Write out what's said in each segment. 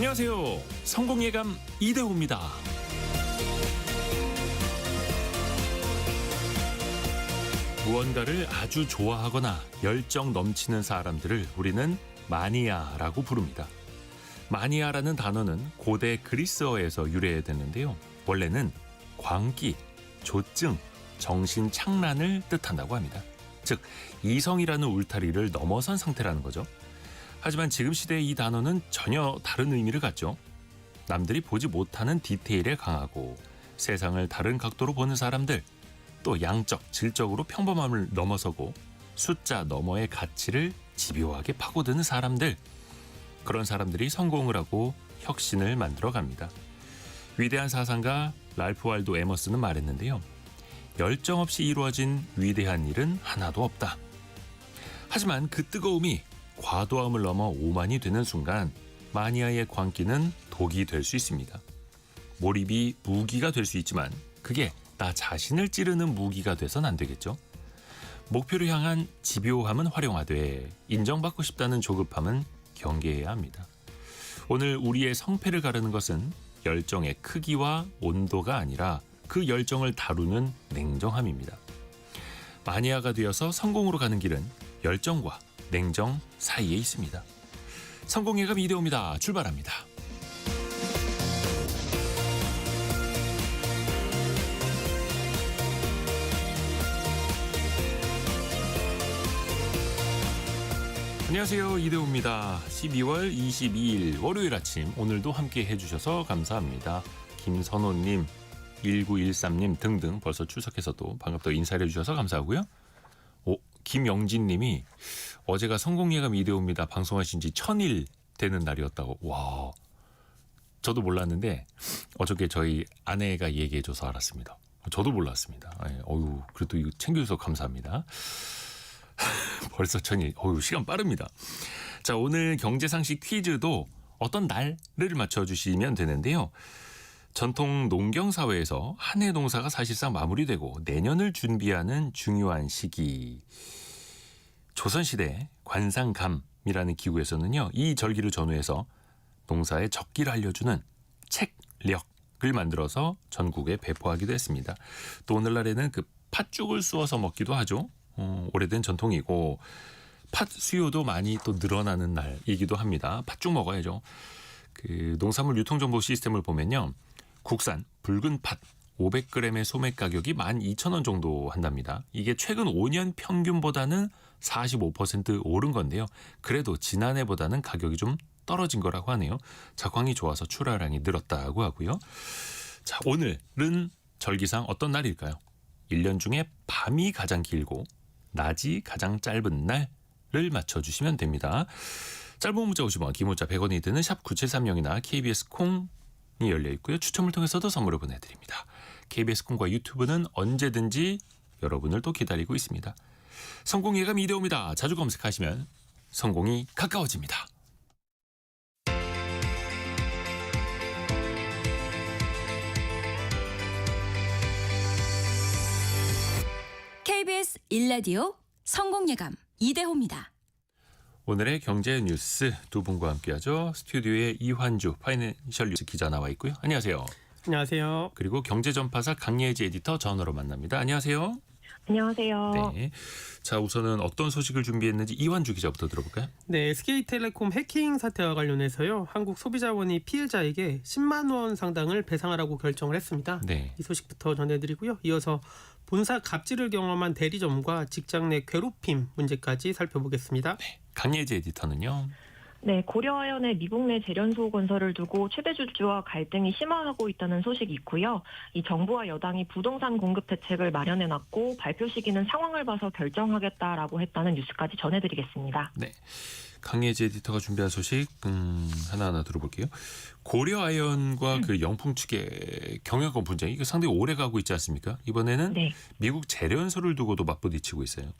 안녕하세요. 성공예감 이대호입니다. 무언가를 아주 좋아하거나 열정 넘치는 사람들을 우리는 마니아라고 부릅니다. 마니아라는 단어는 고대 그리스어에서 유래됐는데요. 원래는 광기, 조증, 정신착란을 뜻한다고 합니다. 즉, 이성이라는 울타리를 넘어선 상태라는 거죠. 하지만 지금 시대의 이 단어는 전혀 다른 의미를 갖죠. 남들이 보지 못하는 디테일에 강하고 세상을 다른 각도로 보는 사람들, 또 양적, 질적으로 평범함을 넘어서고 숫자 너머의 가치를 집요하게 파고드는 사람들, 그런 사람들이 성공을 하고 혁신을 만들어갑니다. 위대한 사상가 랄프 waldo 에머슨은 말했는데요. 열정 없이 이루어진 위대한 일은 하나도 없다. 하지만 그 뜨거움이 과도함을 넘어 오만이 되는 순간 마니아의 광기는 독이 될 수 있습니다. 몰입이 무기가 될 수 있지만 그게 나 자신을 찌르는 무기가 돼선 안 되겠죠. 목표를 향한 집요함은 활용하되 인정받고 싶다는 조급함은 경계해야 합니다. 오늘 우리의 성패를 가르는 것은 열정의 크기와 온도가 아니라 그 열정을 다루는 냉정함입니다. 마니아가 되어서 성공으로 가는 길은 열정과 냉정 사이에 있습니다. 성공예감 이대호입니다. 출발합니다. 안녕하세요. 이대호입니다. 12월 22일 월요일 아침 오늘도 함께 해주셔서 감사합니다. 김선호님, 1913님 등등 벌써 출석해서도 반갑다고 인사를 해주셔서 감사하고요. 김영진님이 어제가 성공예감 이대호입니다. 방송하신 지 1000일 되는 날이었다고. 와, 저도 몰랐는데 어저께 저희 아내가 얘기해줘서 알았습니다. 저도 몰랐습니다. 그래도 이거 챙겨줘서 감사합니다. 벌써 1000일. 시간 빠릅니다. 자, 오늘 경제상식 퀴즈도 어떤 날을 맞춰주시면 되는데요. 전통 농경사회에서 한 해 농사가 사실상 마무리되고 내년을 준비하는 중요한 시기. 조선시대 관상감이라는 기구에서는요, 이 절기를 전후해서 농사의 적기를 알려주는 책력을 만들어서 전국에 배포하기도 했습니다. 또 오늘날에는 그 팥죽을 쑤어서 먹기도 하죠. 오래된 전통이고 팥 수요도 많이 또 늘어나는 날이기도 합니다. 팥죽 먹어야죠. 그 농산물 유통정보 시스템을 보면요, 국산 붉은 팥 500g의 소매 가격이 12,000원 정도 한답니다. 이게 최근 5년 평균보다는 45% 오른 건데요. 그래도 지난해보다는 가격이 좀 떨어진 거라고 하네요. 작황이 좋아서 출하량이 늘었다고 하고요. 자, 오늘은 절기상 어떤 날일까요? 1년 중에 밤이 가장 길고 낮이 가장 짧은 날을 맞춰주시면 됩니다. 짧은 문자 50원, 긴 문자 100원이 드는 샵 9730이나 KBS 콩이 열려 있고요. 추첨을 통해서도 선물을 보내드립니다. KBS 콩과 유튜브는 언제든지 여러분을 또 기다리고 있습니다. 성공예감 이대호입니다. 자주 검색하시면 성공이 가까워집니다. KBS 1라디오 성공예감 이대호입니다. 오늘의 경제 뉴스 두 분과 함께하죠. 스튜디오에 이환주 파이낸셜 뉴스 기자 나와 있고요. 안녕하세요. 안녕하세요. 그리고 경제전파사 강예지 에디터 전화로 만납니다. 안녕하세요. 안녕하세요. 네. 자, 우선은 어떤 소식을 준비했는지 이환주 기자부터 들어볼까요? 네, SK텔레콤 해킹 사태와 관련해서요, 한국소비자원이 피해자에게 10만 원 상당을 배상하라고 결정을 했습니다. 네. 이 소식부터 전해드리고요. 이어서 본사 갑질을 경험한 대리점과 직장 내 괴롭힘 문제까지 살펴보겠습니다. 네. 강예지 에디터는요. 네, 고려아연의 미국 내 재련소 건설을 두고 최대 주주와 갈등이 심화하고 있다는 소식이 있고요. 이 정부와 여당이 부동산 공급 대책을 마련해놨고 발표 시기는 상황을 봐서 결정하겠다라고 했다는 뉴스까지 전해드리겠습니다. 네. 강예지 에디터가 준비한 소식 하나하나 들어볼게요. 고려아연과 그 영풍 측의 경영권 분쟁이 상당히 오래 가고 있지 않습니까? 이번에는 네. 미국 재련소를 두고도 맞부딪히고 있어요.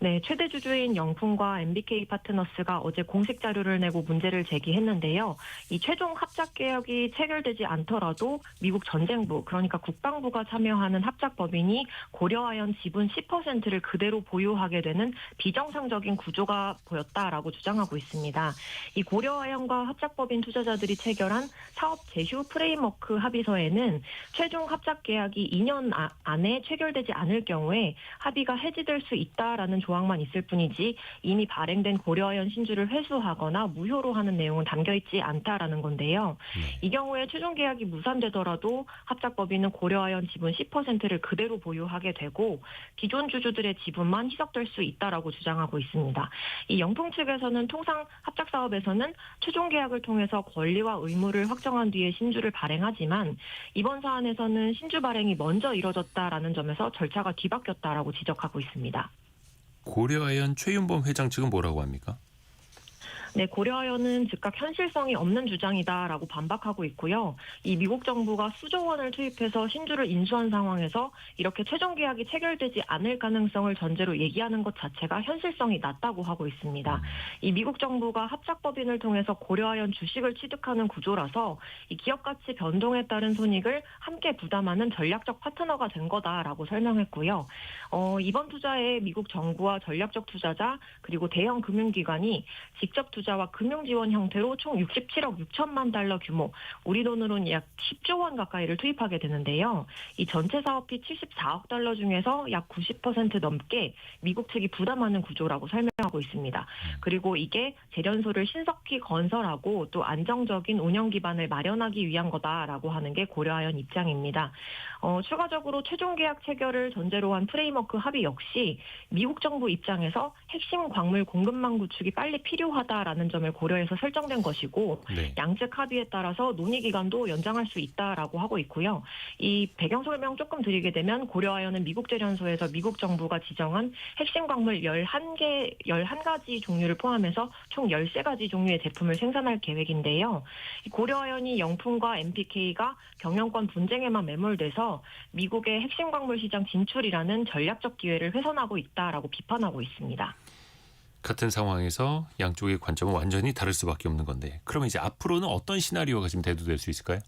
네, 최대 주주인 영풍과 MBK 파트너스가 어제 공식 자료를 내고 문제를 제기했는데요. 이 최종 합작 계약이 체결되지 않더라도 미국 전쟁부, 그러니까 국방부가 참여하는 합작 법인이 고려아연 지분 10%를 그대로 보유하게 되는 비정상적인 구조가 보였다라고 주장하고 있습니다. 이 고려아연과 합작법인 투자자들이 체결한 사업 제휴 프레임워크 합의서에는 최종 합작 계약이 2년 안에 체결되지 않을 경우에 합의가 해지될 수 있다라는 조항만 있을 뿐이지 이미 발행된 고려아연 신주를 회수하거나 무효로 하는 내용은 담겨있지 않다라는 건데요. 이 경우에 최종 계약이 무산되더라도 합작법인은 고려아연 지분 10%를 그대로 보유하게 되고 기존 주주들의 지분만 희석될 수 있다라고 주장하고 있습니다. 이 영풍 측에서는 통상 합작 사업에서는 최종 계약을 통해서 권리와 의무를 확정한 뒤에 신주를 발행하지만 이번 사안에서는 신주 발행이 먼저 이뤄졌다라는 점에서 절차가 뒤바뀌었다라고 지적하고 있습니다. 고려아연 최윤범 회장 측은 뭐라고 합니까? 네, 고려아연은 즉각 현실성이 없는 주장이다라고 반박하고 있고요. 이 미국 정부가 수조 원을 투입해서 신주를 인수한 상황에서 이렇게 최종 계약이 체결되지 않을 가능성을 전제로 얘기하는 것 자체가 현실성이 낮다고 하고 있습니다. 이 미국 정부가 합작법인을 통해서 고려아연 주식을 취득하는 구조라서 이 기업 가치 변동에 따른 손익을 함께 부담하는 전략적 파트너가 된 거다라고 설명했고요. 이번 투자에 미국 정부와 전략적 투자자 그리고 대형 금융기관이 직접 투자와 금융 지원 형태로 총 67억 6천만 달러 규모, 우리 돈으로는 약 10조 원 가까이를 투입하게 되는데요. 이 전체 사업비 74억 달러 중에서 약 90% 넘게 미국 측이 부담하는 구조라고 설명하고 있습니다. 그리고 이게 재련소를 신속히 건설하고 또 안정적인 운영 기반을 마련하기 위한 거다라고 하는 게 고려아연 입장입니다. 추가적으로 최종 계약 체결을 전제로 한 프레임워크 합의 역시 미국 정부 입장에서 핵심 광물 공급망 구축이 빨리 필요하다라는 점을 고려해서 설정된 것이고 네. 양측 합의에 따라서 논의 기간도 연장할 수 있다라고 하고 있고요. 이 배경 설명 조금 드리게 되면 고려아연은 미국 재련소에서 미국 정부가 지정한 핵심 광물 11가지 종류를 포함해서 총 13가지 종류의 제품을 생산할 계획인데요. 고려아연이 영풍과 MBK가 경영권 분쟁에만 매몰돼서 미국의 핵심 광물 시장 진출이라는 전략적 기회를 훼손하고 있다라고 비판하고 있습니다. 같은 상황에서 양쪽의 관점은 완전히 다를 수밖에 없는 건데 그러면 이제 앞으로는 어떤 시나리오가 지금 대두될 수 있을까요?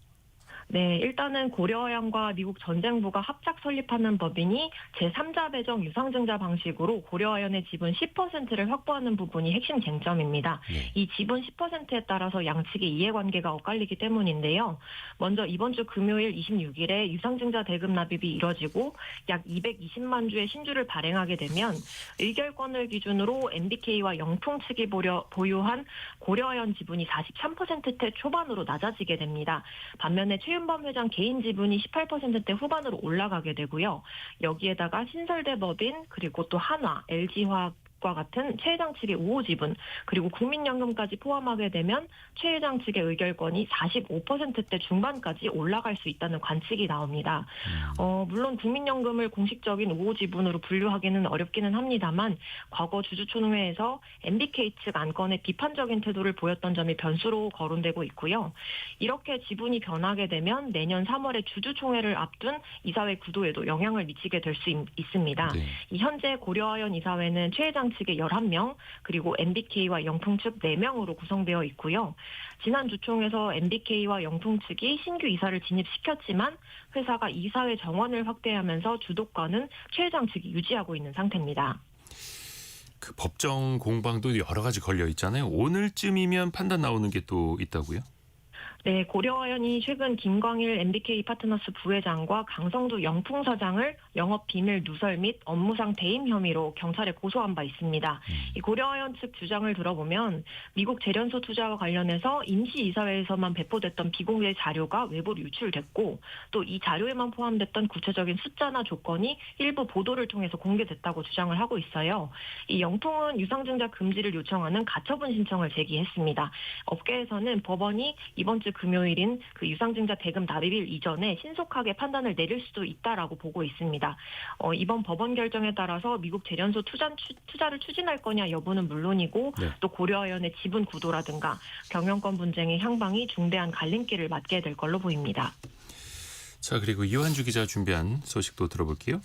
네, 일단은 고려아연과 미국 전쟁부가 합작 설립하는 법인이 제3자 배정 유상증자 방식으로 고려아연의 지분 10%를 확보하는 부분이 핵심 쟁점입니다. 네. 이 지분 10%에 따라서 양측의 이해관계가 엇갈리기 때문인데요. 먼저 이번 주 금요일 26일에 유상증자 대금 납입이 이뤄지고 약 220만 주의 신주를 발행하게 되면 의결권을 기준으로 MBK와 영풍 측이 보유한 고려아연 지분이 43%대 초반으로 낮아지게 됩니다. 반면에 최윤범 회장 개인 지분이 18%대 후반으로 올라가게 되고요. 여기에다가 신설대 법인 그리고 또 한화, LG화학과 같은 최 회장 측의 우호 지분 그리고 국민연금까지 포함하게 되면 최 회장 측의 의결권이 45%대 중반까지 올라갈 수 있다는 관측이 나옵니다. 물론 국민연금을 공식적인 우호 지분으로 분류하기는 어렵기는 합니다만 과거 주주총회에서 MBK 측 안건에 비판적인 태도를 보였던 점이 변수로 거론되고 있고요. 이렇게 지분이 변하게 되면 내년 3월에 주주총회를 앞둔 이사회 구도에도 영향을 미치게 될 수 있습니다. 네. 이 현재 고려아연 이사회는 최 회장 측의 11명 그리고 MBK와 영풍 측 4명으로 구성되어 있고요. 지난 주총에서 MBK와 영풍 측이 신규 이사를 진입시켰지만 회사가 이사회 정원을 확대하면서 주도권은 최 회장 측이 유지하고 있는 상태입니다. 그 법정 공방도 여러 가지 걸려 있잖아요. 오늘쯤이면 판단 나오는 게 또 있다고요? 네, 고려아연이 최근 김광일 MBK 파트너스 부회장과 강성두 영풍 사장을 영업 비밀 누설 및 업무상 대임 혐의로 경찰에 고소한 바 있습니다. 이 고려아연 측 주장을 들어보면 미국 재련소 투자와 관련해서 임시이사회에서만 배포됐던 비공개 자료가 외부로 유출됐고 또 이 자료에만 포함됐던 구체적인 숫자나 조건이 일부 보도를 통해서 공개됐다고 주장을 하고 있어요. 이 영풍은 유상증자 금지를 요청하는 가처분 신청을 제기했습니다. 업계에서는 법원이 이번 주 금요일인 그 유상증자 대금 납입일 이전에 신속하게 판단을 내릴 수도 있다라고 보고 있습니다. 이번 법원 결정에 따라서 미국 재련소 투자를 추진할 거냐 여부는 물론이고 네. 또 고려아연의 지분 구도라든가 경영권 분쟁의 향방이 중대한 갈림길을 맞게 될 걸로 보입니다. 자, 그리고 이완주 기자 준비한 소식도 들어볼게요.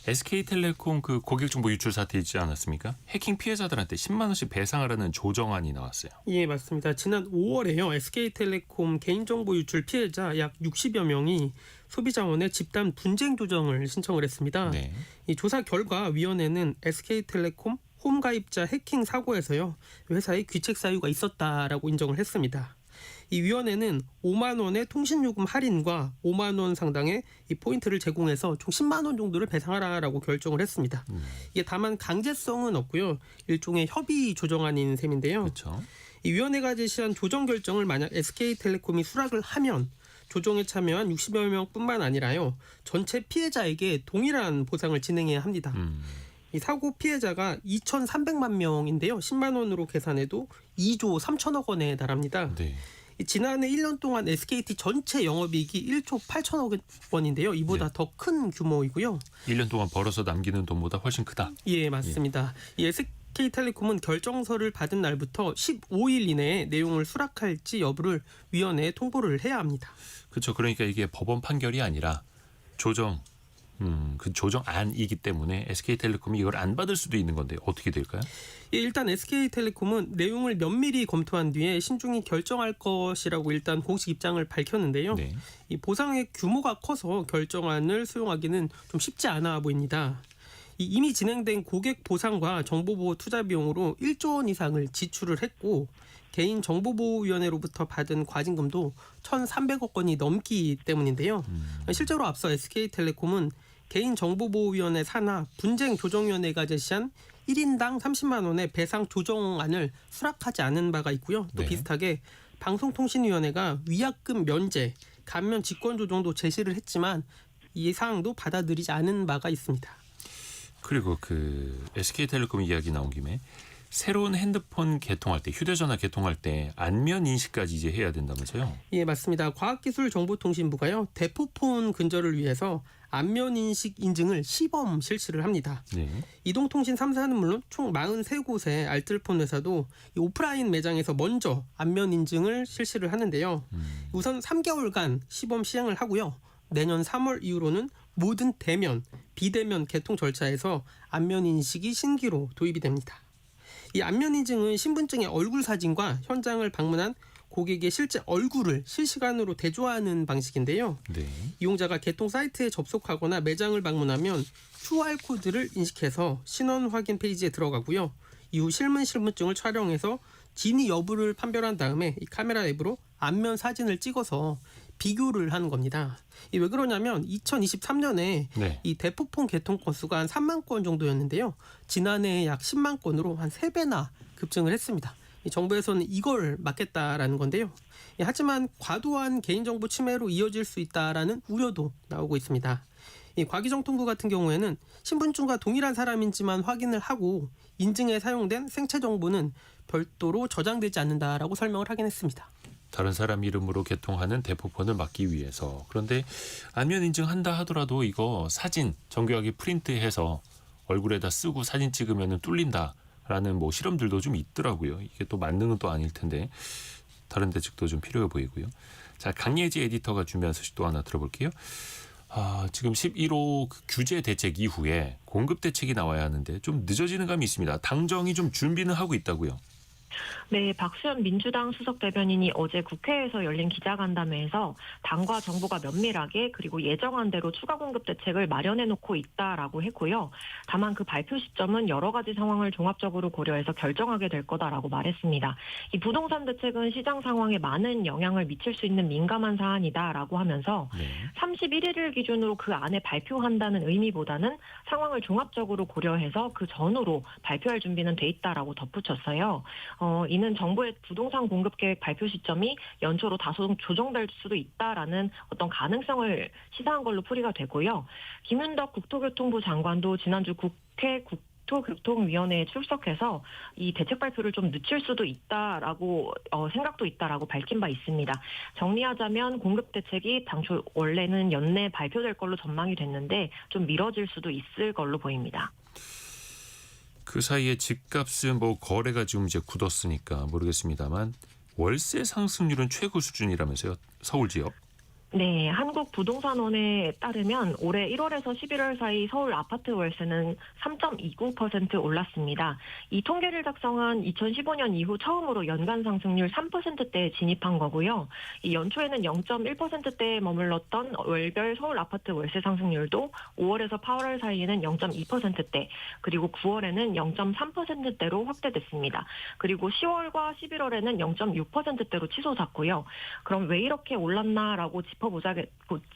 SK텔레콤 그 고객정보 유출 사태 있지 않았습니까? 해킹 피해자들한테 10만 원씩 배상하라는 조정안이 나왔어요. 예, 맞습니다. 지난 5월에요. SK텔레콤 개인정보 유출 피해자 약 60여 명이 소비자원에 집단 분쟁 조정을 신청을 했습니다. 네. 이 조사 결과 위원회는 SK텔레콤 홈가입자 해킹 사고에서요. 회사에 귀책 사유가 있었다라고 인정을 했습니다. 이 위원회는 5만 원의 통신요금 할인과 5만 원 상당의 이 포인트를 제공해서 총 10만 원 정도를 배상하라라고 결정을 했습니다. 이게 다만 강제성은 없고요. 일종의 협의 조정안인 셈인데요. 그렇죠. 이 위원회가 제시한 조정 결정을 만약 SK텔레콤이 수락을 하면 조정에 참여한 60여 명뿐만 아니라요. 전체 피해자에게 동일한 보상을 진행해야 합니다. 이 사고 피해자가 2,300만 명인데요. 10만 원으로 계산해도 2조 3천억 원에 달합니다. 네. 지난해 1년 동안 SKT 전체 영업이익이 1조 8천억 원인데요. 이보다 네. 더 큰 규모이고요. 1년 동안 벌어서 남기는 돈보다 훨씬 크다. 예, 맞습니다. 이 SK텔레콤은 결정서를 받은 날부터 15일 이내에 내용을 수락할지 여부를 위원회에 통보를 해야 합니다. 그렇죠. 그러니까 이게 법원 판결이 아니라 조정, 그 조정안이기 때문에 SK텔레콤이 이걸 안 받을 수도 있는 건데 어떻게 될까요? 예, 일단 SK텔레콤은 내용을 면밀히 검토한 뒤에 신중히 결정할 것이라고 일단 공식 입장을 밝혔는데요. 네. 이 보상의 규모가 커서 결정안을 수용하기는 좀 쉽지 않아 보입니다. 이미 진행된 고객 보상과 정보보호 투자 비용으로 1조 원 이상을 지출을 했고 개인정보보호위원회로부터 받은 과징금도 1,300억 원이 넘기 때문인데요. 실제로 앞서 SK텔레콤은 개인정보보호위원회 산하 분쟁조정위원회가 제시한 1인당 30만 원의 배상 조정안을 수락하지 않은 바가 있고요. 또 네. 비슷하게 방송통신위원회가 위약금 면제, 감면 직권조정도 제시를 했지만 이 사항도 받아들이지 않은 바가 있습니다. 그리고 그 SK텔레콤 이야기 나온 김에 새로운 핸드폰 개통할 때, 휴대전화 개통할 때 안면 인식까지 이제 해야 된다면서요? 예, 맞습니다. 과학기술정보통신부가요. 대포폰 근절을 위해서 안면인식 인증을 시범 실시를 합니다. 네. 이동통신 3사는 물론 총 43곳의 알뜰폰 회사도 이 오프라인 매장에서 먼저 안면 인증을 실시를 하는데요. 우선 3개월간 시범 시행을 하고요. 내년 3월 이후로는 모든 대면, 비대면 개통 절차에서 안면 인식이 신기로 도입이 됩니다. 이 안면 인증은 신분증의 얼굴 사진과 현장을 방문한 고객의 실제 얼굴을 실시간으로 대조하는 방식인데요. 네. 이용자가 개통 사이트에 접속하거나 매장을 방문하면 QR코드를 인식해서 신원 확인 페이지에 들어가고요. 이후 신분증을 촬영해서 진위 여부를 판별한 다음에 이 카메라 앱으로 안면 사진을 찍어서 비교를 하는 겁니다. 왜 그러냐면 2023년에 네. 이 대포폰 개통 건수가 한 3만 건 정도였는데요. 지난해 약 10만 건으로 한 3배나 급증을 했습니다. 이 정부에서는 이걸 막겠다라는 건데요. 하지만 과도한 개인정보 침해로 이어질 수 있다라는 우려도 나오고 있습니다. 이 과기정통부 같은 경우에는 신분증과 동일한 사람인지만 확인을 하고 인증에 사용된 생체 정보는 별도로 저장되지 않는다라고 설명을 하긴 했습니다. 다른 사람 이름으로 개통하는 대포폰을 막기 위해서. 그런데 안면 인증한다 하더라도 이거 사진 정교하게 프린트해서 얼굴에다 쓰고 사진 찍으면 뚫린다라는 뭐 실험들도 좀 있더라고요. 이게 또 만능은 또 아닐 텐데 다른 대책도 좀 필요해 보이고요. 자, 강예지 에디터가 준비한 소식 또 하나 들어볼게요. 지금 11호 규제 대책 이후에 공급 대책이 나와야 하는데 좀 늦어지는 감이 있습니다. 당정이 좀 준비는 하고 있다고요. 네, 박수현 민주당 수석 대변인이 어제 국회에서 열린 기자간담회에서 당과 정부가 면밀하게 그리고 예정한 대로 추가 공급 대책을 마련해 놓고 있다라고 했고요. 다만 그 발표 시점은 여러 가지 상황을 종합적으로 고려해서 결정하게 될 거다라고 말했습니다. 이 부동산 대책은 시장 상황에 많은 영향을 미칠 수 있는 민감한 사안이다라고 하면서 네. 31일을 기준으로 그 안에 발표한다는 의미보다는 상황을 종합적으로 고려해서 그 전후로 발표할 준비는 돼 있다라고 덧붙였어요. 이는 정부의 부동산 공급 계획 발표 시점이 연초로 다소 조정될 수도 있다라는 어떤 가능성을 시사한 걸로 풀이가 되고요. 김윤덕 국토교통부 장관도 지난주 국회 국토교통위원회에 출석해서 이 대책 발표를 좀 늦출 수도 있다라고 생각도 있다라고 밝힌 바 있습니다. 정리하자면 공급 대책이 당초 원래는 연내 발표될 걸로 전망이 됐는데 좀 미뤄질 수도 있을 걸로 보입니다. 그 사이에 집값은 뭐 거래가 지금 이제 굳었으니까 모르겠습니다만 월세 상승률은 최고 수준이라면서요. 서울 지역. 네, 한국부동산원에 따르면 올해 1월에서 11월 사이 서울 아파트 월세는 3.29% 올랐습니다. 이 통계를 작성한 2015년 이후 처음으로 연간 상승률 3%대에 진입한 거고요. 이 연초에는 0.1%대에 머물렀던 월별 서울 아파트 월세 상승률도 5월에서 8월 사이에는 0.2%대, 그리고 9월에는 0.3%대로 확대됐습니다. 그리고 10월과 11월에는 0.6%대로 치솟았고요. 그럼 왜 이렇게 올랐나라고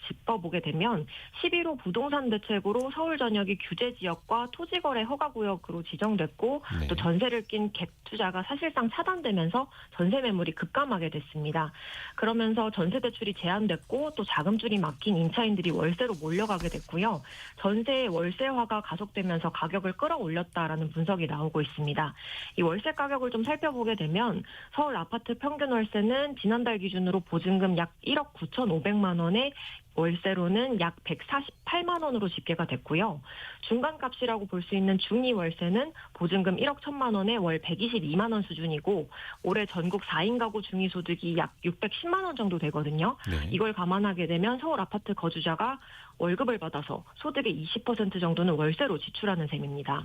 짚어보게 되면 11호 부동산 대책으로 서울 전역이 규제 지역과 토지거래 허가구역으로 지정됐고 네. 또 전세를 낀 갭 투자가 사실상 차단되면서 전세 매물이 급감하게 됐습니다. 그러면서 전세 대출이 제한됐고 또 자금줄이 막힌 임차인들이 월세로 몰려가게 됐고요. 전세의 월세화가 가속되면서 가격을 끌어올렸다라는 분석이 나오고 있습니다. 이 월세 가격을 좀 살펴보게 되면 서울 아파트 평균 월세는 지난달 기준으로 보증금 약 1억 9,500만 원에 월세로는 약 148만 원으로 집계가 됐고요. 중간값이라고 볼 수 있는 중위 월세는 보증금 1억 1천만 원에 월 122만 원 수준이고 올해 전국 4인 가구 중위 소득이 약 610만 원 정도 되거든요. 네. 이걸 감안하게 되면 서울 아파트 거주자가 월급을 받아서 소득의 20% 정도는 월세로 지출하는 셈입니다.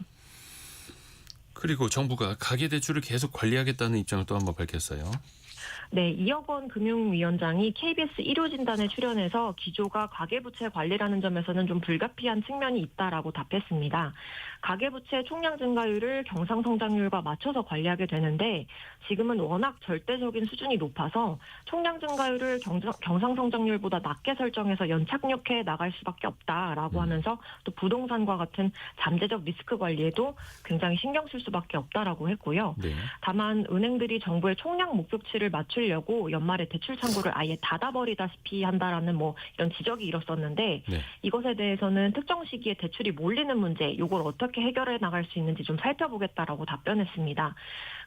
그리고 정부가 가계대출을 계속 관리하겠다는 입장을 또 한번 밝혔어요. 네, 이혁원 금융위원장이 KBS 일요진단에 출연해서 기조가 가계부채 관리라는 점에서는 좀 불가피한 측면이 있다라고 답했습니다. 가계부채 총량 증가율을 경상성장률과 맞춰서 관리하게 되는데 지금은 워낙 절대적인 수준이 높아서 총량 증가율을 경상성장률보다 낮게 설정해서 연착륙해 나갈 수밖에 없다라고 하면서 또 부동산과 같은 잠재적 리스크 관리에도 굉장히 신경 쓸 수밖에 없다라고 했고요. 네. 다만 은행들이 정부의 총량 목표치를 맞추려고 연말에 대출 창구를 아예 닫아버리다시피 한다라는 이런 지적이 일었었는데 네. 이것에 대해서는 특정 시기에 대출이 몰리는 문제, 이걸 어떻게 해결해 나갈 수 있는지 좀 살펴보겠다라고 답변했습니다.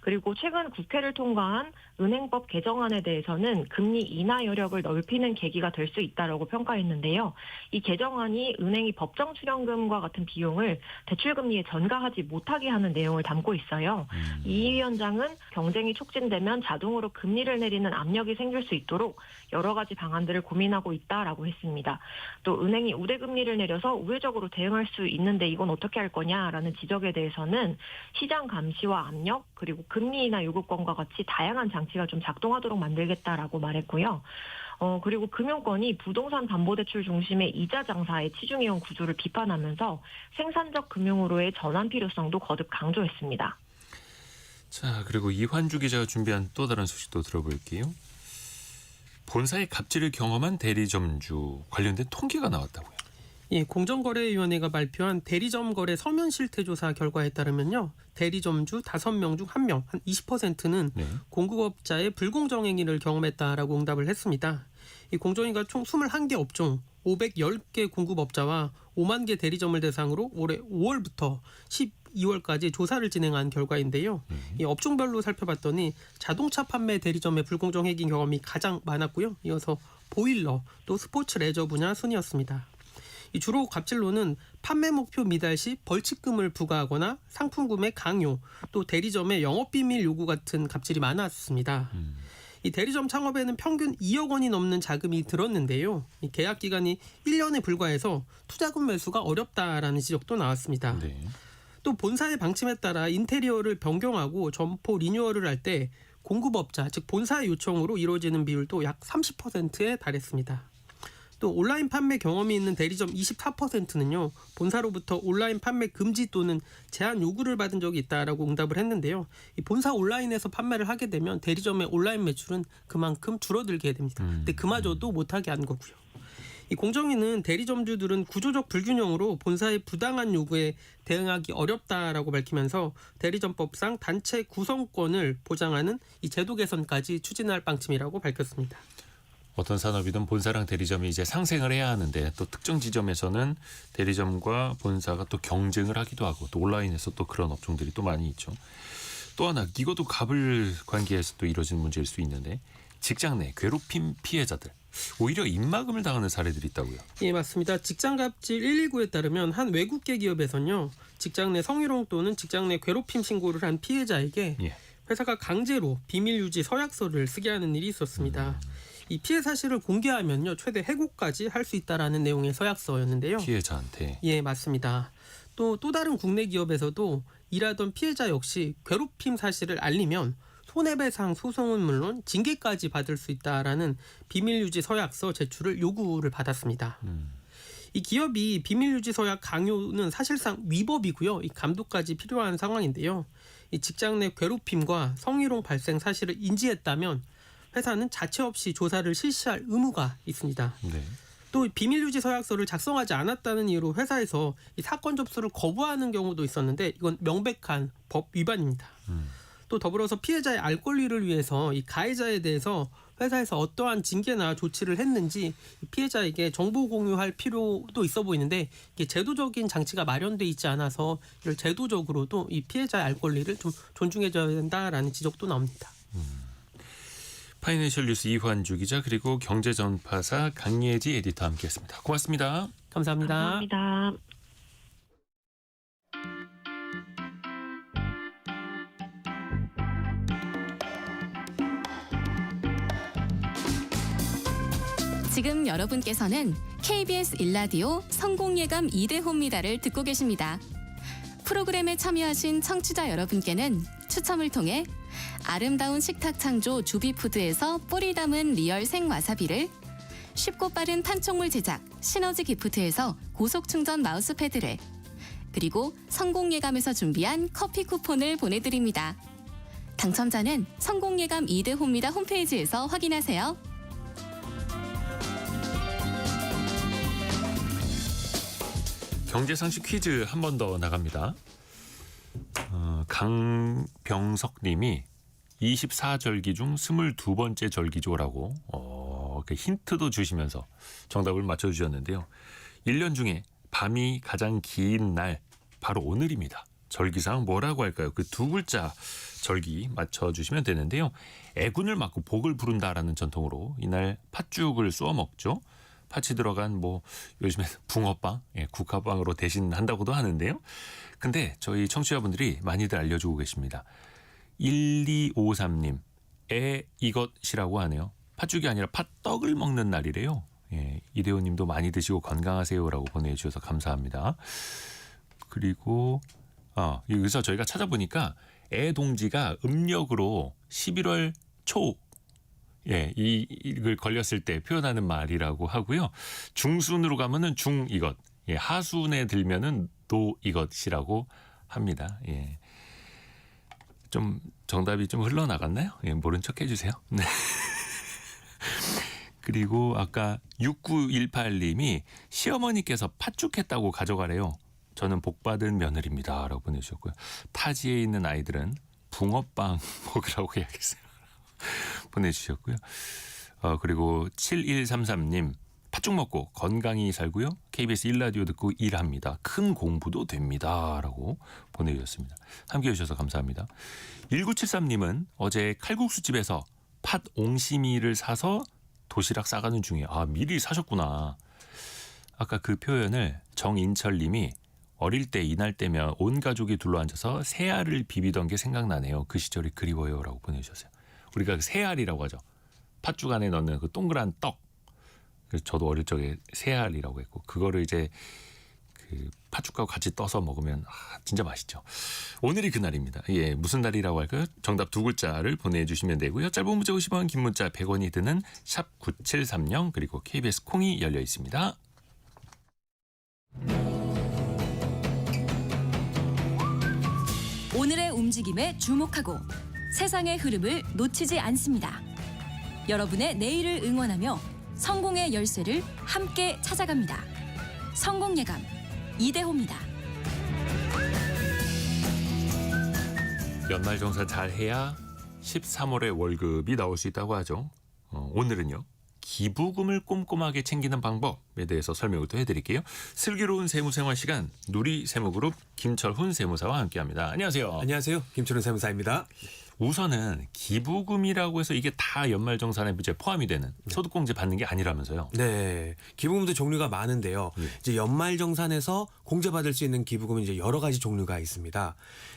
그리고 최근 국회를 통과한 은행법 개정안에 대해서는 금리 인하 여력을 넓히는 계기가 될 수 있다라고 평가했는데요. 이 개정안이 은행이 법정 출연금과 같은 비용을 대출금리에 전가하지 못하게 하는 내용을 담고 있어요. 이 위원장은 경쟁이 촉진되면 자동으로 금리를 내리는 압력이 생길 수 있도록 여러 가지 방안들을 고민하고 있다라고 했습니다. 또 은행이 우대금리를 내려서 우회적으로 대응할 수 있는데 이건 어떻게 할 거냐라는 지적에 대해서는 시장 감시와 압력 그리고 금리 인하 요구권과 같이 다양한 장치가 좀 작동하도록 만들겠다라고 말했고요. 그리고 금융권이 부동산 담보대출 중심의 이자 장사의 치중이용 구조를 비판하면서 생산적 금융으로의 전환 필요성도 거듭 강조했습니다. 자, 그리고 이환주 기자가 준비한 또 다른 소식도 들어볼게요. 본사의 갑질을 경험한 대리점주 관련된 통계가 나왔다고요. 예, 공정거래위원회가 발표한 대리점 거래 서면 실태 조사 결과에 따르면요. 대리점주 5명 중 1명, 한 20%는 네. 공급업자의 불공정 행위를 경험했다라고 응답을 했습니다. 이 공정위가 총 21개 업종 510개 공급업자와 5만 개 대리점을 대상으로 올해 5월부터 12월까지 조사를 진행한 결과인데요. 이 업종별로 살펴봤더니 자동차 판매 대리점의 불공정 행위 경험이 가장 많았고요. 이어서 보일러, 또 스포츠 레저 분야 순이었습니다. 이 주로 갑질로는 판매 목표 미달 시 벌칙금을 부과하거나 상품 구매 강요, 또 대리점의 영업비밀 요구 같은 갑질이 많았습니다. 이 대리점 창업에는 평균 2억 원이 넘는 자금이 들었는데요. 이 계약 기간이 1년에 불과해서 투자금 매수가 어렵다라는 지적도 나왔습니다. 네. 또 본사의 방침에 따라 인테리어를 변경하고 점포 리뉴얼을 할 때 공급업자, 즉 본사의 요청으로 이루어지는 비율도 약 30%에 달했습니다. 또 온라인 판매 경험이 있는 대리점 24%는요. 본사로부터 온라인 판매 금지 또는 제한 요구를 받은 적이 있다라고 응답을 했는데요. 이 본사 온라인에서 판매를 하게 되면 대리점의 온라인 매출은 그만큼 줄어들게 됩니다. 근데 그마저도 못하게 한 거고요. 이 공정위는 대리점주들은 구조적 불균형으로 본사의 부당한 요구에 대응하기 어렵다라고 밝히면서 대리점법상 단체 구성권을 보장하는 이 제도 개선까지 추진할 방침이라고 밝혔습니다. 어떤 산업이든 본사랑 대리점이 이제 상생을 해야 하는데 또 특정 지점에서는 대리점과 본사가 또 경쟁을 하기도 하고 또 온라인에서 또 그런 업종들이 또 많이 있죠. 또 하나 이것도 갑을 관계에서 또 이뤄진 문제일 수 있는데 직장 내 괴롭힘 피해자들 오히려 입막음을 당하는 사례들이 있다고요. 예, 맞습니다. 직장갑질 119에 따르면 한 외국계 기업에서는요. 직장 내 성희롱 또는 직장 내 괴롭힘 신고를 한 피해자에게 예. 회사가 강제로 비밀 유지 서약서를 쓰게 하는 일이 있었습니다. 이 피해 사실을 공개하면요 최대 해고까지 할 수 있다라는 내용의 서약서였는데요. 피해자한테. 예, 맞습니다. 또 다른 국내 기업에서도 일하던 피해자 역시 괴롭힘 사실을 알리면 손해배상 소송은 물론 징계까지 받을 수 있다라는 비밀유지 서약서 제출을 요구를 받았습니다. 이 기업이 비밀유지 서약 강요는 사실상 위법이고요. 이 감독까지 필요한 상황인데요. 이 직장 내 괴롭힘과 성희롱 발생 사실을 인지했다면 회사는 자체 없이 조사를 실시할 의무가 있습니다. 네. 또 비밀유지 서약서를 작성하지 않았다는 이유로 회사에서 이 사건 접수를 거부하는 경우도 있었는데 이건 명백한 법 위반입니다. 또 더불어서 피해자의 알 권리를 위해서 이 가해자에 대해서 회사에서 어떠한 징계나 조치를 했는지 피해자에게 정보 공유할 필요도 있어 보이는데 이게 제도적인 장치가 마련돼 있지 않아서 이를 제도적으로도 이 피해자의 알 권리를 좀 존중해줘야 된다라는 지적도 나옵니다. 파이낸셜 뉴스 이환주 기자 그리고 경제전파사 강예지 에디터와 함께했습니다. 고맙습니다. 감사합니다. 감사합니다. 지금 여러분께서는 KBS 1라디오 성공예감 2대호입니다를 듣고 계십니다. 프로그램에 참여하신 청취자 여러분께는 추첨을 통해 아름다운 식탁 창조 주비푸드에서 뿌리 담은 리얼 생와사비를, 쉽고 빠른 판촉물 제작 시너지 기프트에서 고속 충전 마우스패드를, 그리고 성공예감에서 준비한 커피 쿠폰을 보내드립니다. 당첨자는 성공예감 2대호입니다 홈페이지에서 확인하세요. 경제상식 퀴즈 한 번 더 나갑니다. 강병석 님이 24절기 중 22번째 절기조라고 힌트도 주시면서 정답을 맞춰주셨는데요. 1년 중에 밤이 가장 긴 날 바로 오늘입니다. 절기상 뭐라고 할까요? 그 두 글자 절기 맞춰주시면 되는데요. 애군을 맞고 복을 부른다라는 전통으로 이날 팥죽을 쏘아 먹죠. 팥이 들어간 요즘에 붕어빵, 국화빵으로 대신한다고도 하는데요. 근데 저희 청취자분들이 많이들 알려주고 계십니다. 1253님, 이것이라고 하네요. 팥죽이 아니라 팥떡을 먹는 날이래요. 이대호님도 많이 드시고 건강하세요라고 보내주셔서 감사합니다. 그리고 여기서 저희가 찾아보니까 애동지가 음력으로 11월 초 이걸 걸렸을 때 표현하는 말이라고 하고요. 중순으로 가면은 이것, 하순에 들면은 이것이라고 합니다. 좀 정답이 좀 흘러나갔나요? 모른 척 해주세요. 네. 그리고 아까 6918님이 시어머니께서 팥죽했다고 가져가래요. 저는 복받은 며느리입니다라고 보내주셨고요. 타지에 있는 아이들은 붕어빵 먹으라고 해야겠어요. 보내주셨고요. 그리고 7133님 팥죽 먹고 건강히 살고요. KBS 1라디오 듣고 일합니다. 큰 공부도 됩니다. 라고 보내주셨습니다. 함께해 주셔서 감사합니다. 1973님은 어제 칼국수집에서 팥 옹심이를 사서 도시락 싸가는 중에 미리 사셨구나. 아까 그 표현을 정인철님이 어릴 때 이날 때면 온 가족이 둘러앉아서 새알을 비비던 게 생각나네요. 그 시절이 그리워요. 라고 보내주셨어요. 우리가 새알이라고 하죠. 팥죽 안에 넣는 그 동그란 떡. 그래서 저도 어릴 적에 새알이라고 했고 그거를 이제 그 팥죽하고 같이 떠서 먹으면 진짜 맛있죠. 오늘이 그날입니다. 무슨 날이라고 할까요? 정답 두 글자를 보내주시면 되고요. 짧은 문자 50원, 긴 문자 100원이 드는 샵 9730 그리고 KBS 콩이 열려 있습니다. 오늘의 움직임에 주목하고 세상의 흐름을 놓치지 않습니다. 여러분의 내일을 응원하며 성공의 열쇠를 함께 찾아갑니다. 성공예감 이대호입니다. 연말정산 잘 해야 13월에 월급이 나올 수 있다고 하죠. 오늘은요. 기부금을 꼼꼼하게 챙기는 방법에 대해서 설명을 또 해드릴게요. 슬기로운 세무생활 시간 누리세무그룹 김철훈 세무사와 함께합니다. 안녕하세요. 안녕하세요. 김철훈 세무사입니다. 우선은 기부금이라고 해서 이게 다 연말정산에 이제 포함이 되는 소득공제 받는 게 아니라면서요. 네, 기부금도 종류가 많은데요. 예. 이제 연말정산에서 공제받을 수 있는 기부금은 이제 여러 가지 종류가 있습니다.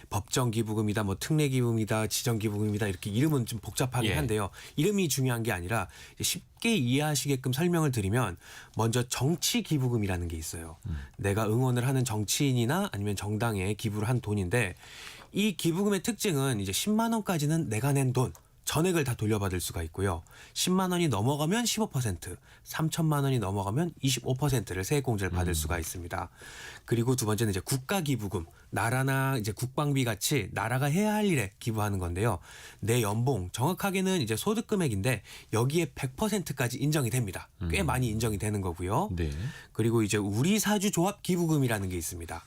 법정 기부금이다, 뭐 특례 기부금이다, 지정 기부금이다 이렇게 이름은 좀 복잡하긴 예. 한데요. 이름이 중요한 게 아니라 이제 쉽게 이해하시게끔 설명을 드리면 먼저 정치 기부금이라는 게 있어요. 내가 응원을 하는 정치인이나 아니면 정당에 기부를 한 돈인데 이 기부금의 특징은 이제 10만 원까지는 내가 낸 돈 전액을 다 돌려받을 수가 있고요. 10만 원이 넘어가면 15%, 3천만 원이 넘어가면 25%를 세액공제를 받을 수가 있습니다. 그리고 두 번째는 이제 국가기부금, 나라나 이제 국방비 같이 나라가 해야 할 일에 기부하는 건데요. 내 연봉, 정확하게는 이제 소득 금액인데 여기에 100%까지 인정이 됩니다. 꽤 많이 인정이 되는 거고요. 네. 그리고 이제 우리사주조합 기부금이라는 게 있습니다.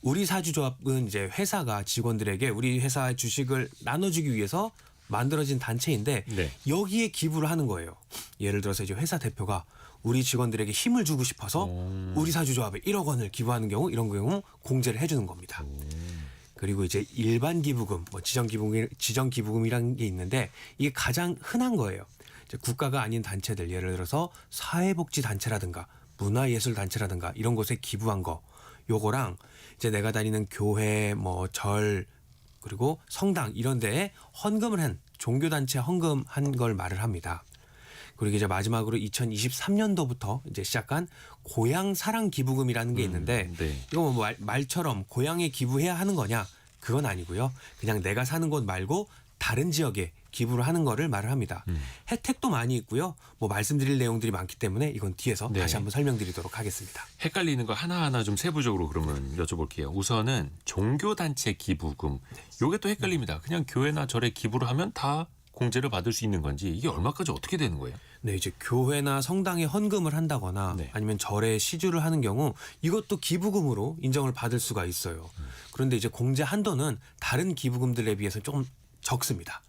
우리사주조합은 이제 회사가 직원들에게 우리 회사 주식을 나눠주기 위해서 만들어진 단체인데 네. 여기에 기부를 하는 거예요. 예를 들어서 이제 회사 대표가 우리 직원들에게 힘을 주고 싶어서 우리사주조합에 1억 원을 기부하는 경우 이런 경우 공제를 해주는 겁니다. 그리고 이제 일반 기부금, 뭐 지정 기부금이라는 게 있는데 이게 가장 흔한 거예요. 이제 국가가 아닌 단체들 예를 들어서 사회복지 단체라든가 문화예술 단체라든가 이런 곳에 기부한 거 요거랑 이제 내가 다니는 교회, 뭐 절 그리고 성당 이런 데에 헌금을 한 종교단체 헌금한 걸 말을 합니다. 그리고 이제 마지막으로 2023년도부터 이제 시작한 고향 사랑 기부금이라는 게 있는데 네. 이거 뭐 말처럼 고향에 기부해야 하는 거냐? 그건 아니고요. 그냥 내가 사는 곳 말고 다른 지역에 기부를 하는 거를 말을 합니다. 혜택도 많이 있고요. 뭐 말씀드릴 내용들이 많기 때문에 이건 뒤에서 네. 다시 한번 설명드리도록 하겠습니다. 헷갈리는 거 하나하나 좀 세부적으로 그러면 여쭤볼게요. 우선은 종교단체 기부금. 요게 또 헷갈립니다. 그냥 교회나 절에 기부를 하면 다 공제를 받을 수 있는 건지 이게 얼마까지 어떻게 되는 거예요? 네, 이제 교회나 성당에 헌금을 한다거나 네. 아니면 절에 시주를 하는 경우 이것도 기부금으로 인정을 받을 수가 있어요. 그런데 이제 공제 한도는 다른 기부금들에 비해서 조금 적습니다.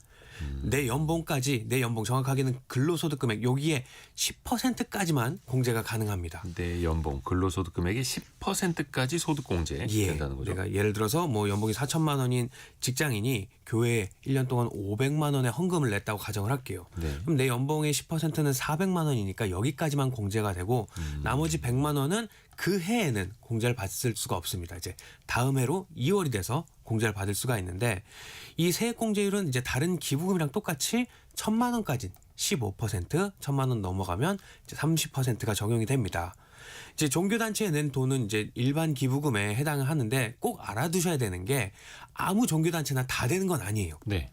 내 연봉까지 내 연봉 정확하게는 근로소득금액 여기에 10%까지만 공제가 가능합니다. 내 연봉 근로소득 금액의 10%까지 소득공제 된다는 거죠. 내가 예를 들어서 뭐 연봉이 4천만 원인 직장인이 교회에 1년 동안 500만 원의 헌금을 냈다고 가정을 할게요. 네. 그럼 내 연봉의 10%는 400만 원이니까 여기까지만 공제가 되고 나머지 100만 원은 그 해에는 공제를 받을 수가 없습니다. 이제 다음 해로 2월이 돼서 공제를 받을 수가 있는데 이 세액공제율은 이제 다른 기부금이랑 똑같이 1,000만 원까지 15%, 1,000만 원 넘어가면 이제 30%가 적용이 됩니다. 이제 종교단체에 낸 돈은 이제 일반 기부금에 해당을 하는데 꼭 알아두셔야 되는 게 아무 종교단체나 다 되는 건 아니에요. 네.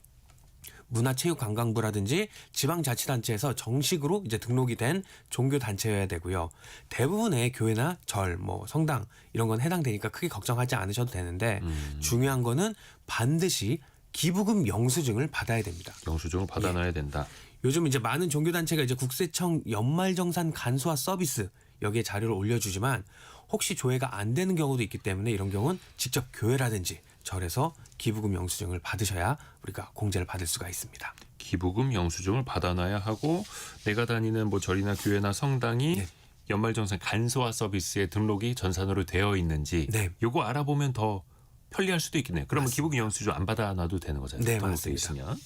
문화체육관광부라든지 지방자치단체에서 정식으로 이제 등록이 된 종교단체여야 되고요. 대부분의 교회나 절, 뭐 성당 이런 건 해당되니까 크게 걱정하지 않으셔도 되는데 중요한 거는 반드시 기부금 영수증을 받아야 됩니다. 영수증을 받아놔야 된다. 요즘 이제 많은 종교단체가 이제 국세청 연말정산 간소화 서비스 여기에 자료를 올려주지만 혹시 조회가 안 되는 경우도 있기 때문에 이런 경우는 직접 교회라든지 절에서 기부금 영수증을 받으셔야 우리가 공제를 받을 수가 있습니다. 기부금 영수증을 받아놔야 하고 내가 다니는 뭐 절이나 교회나 성당이 네. 연말정산 간소화 서비스에 등록이 전산으로 되어 있는지 네. 요거 알아보면 더 편리할 수도 있겠네요. 그러면 기부금 영수증 안 받아놔도 되는 거잖아요. 네, 등록돼 맞습니다. 있으면.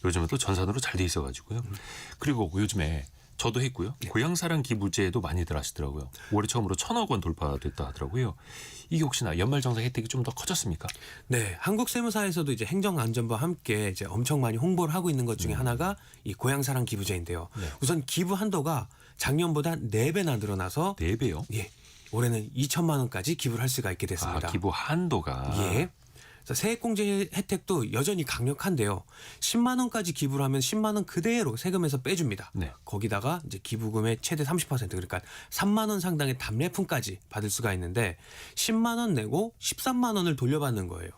요즘은 또 전산으로 잘 돼 있어가지고요. 그리고 요즘에 저도 했고요. 고향사랑 기부제도 많이들 하시더라고요. 올해 처음으로 1,000억 원 돌파됐다 하더라고요. 이게 혹시나 연말정산 혜택이 좀 더 커졌습니까? 네, 한국세무사에서도 이제 행정안전부와 함께 이제 엄청 많이 홍보를 하고 있는 것 중에 하나가 이 고향사랑 기부제인데요. 네. 우선 기부 한도가 작년보다 4배나 늘어나서 4배요? 예, 올해는 2천만 원까지 기부를 할 수가 있게 됐습니다. 아, 기부 한도가. 예. 그래서 세액공제 혜택도 여전히 강력한데요. 10만 원까지 기부를 하면 10만 원 그대로 세금에서 빼줍니다. 네. 거기다가 이제 기부금의 최대 30% 그러니까 3만 원 상당의 답례품까지 받을 수가 있는데 10만 원 내고 13만 원을 돌려받는 거예요.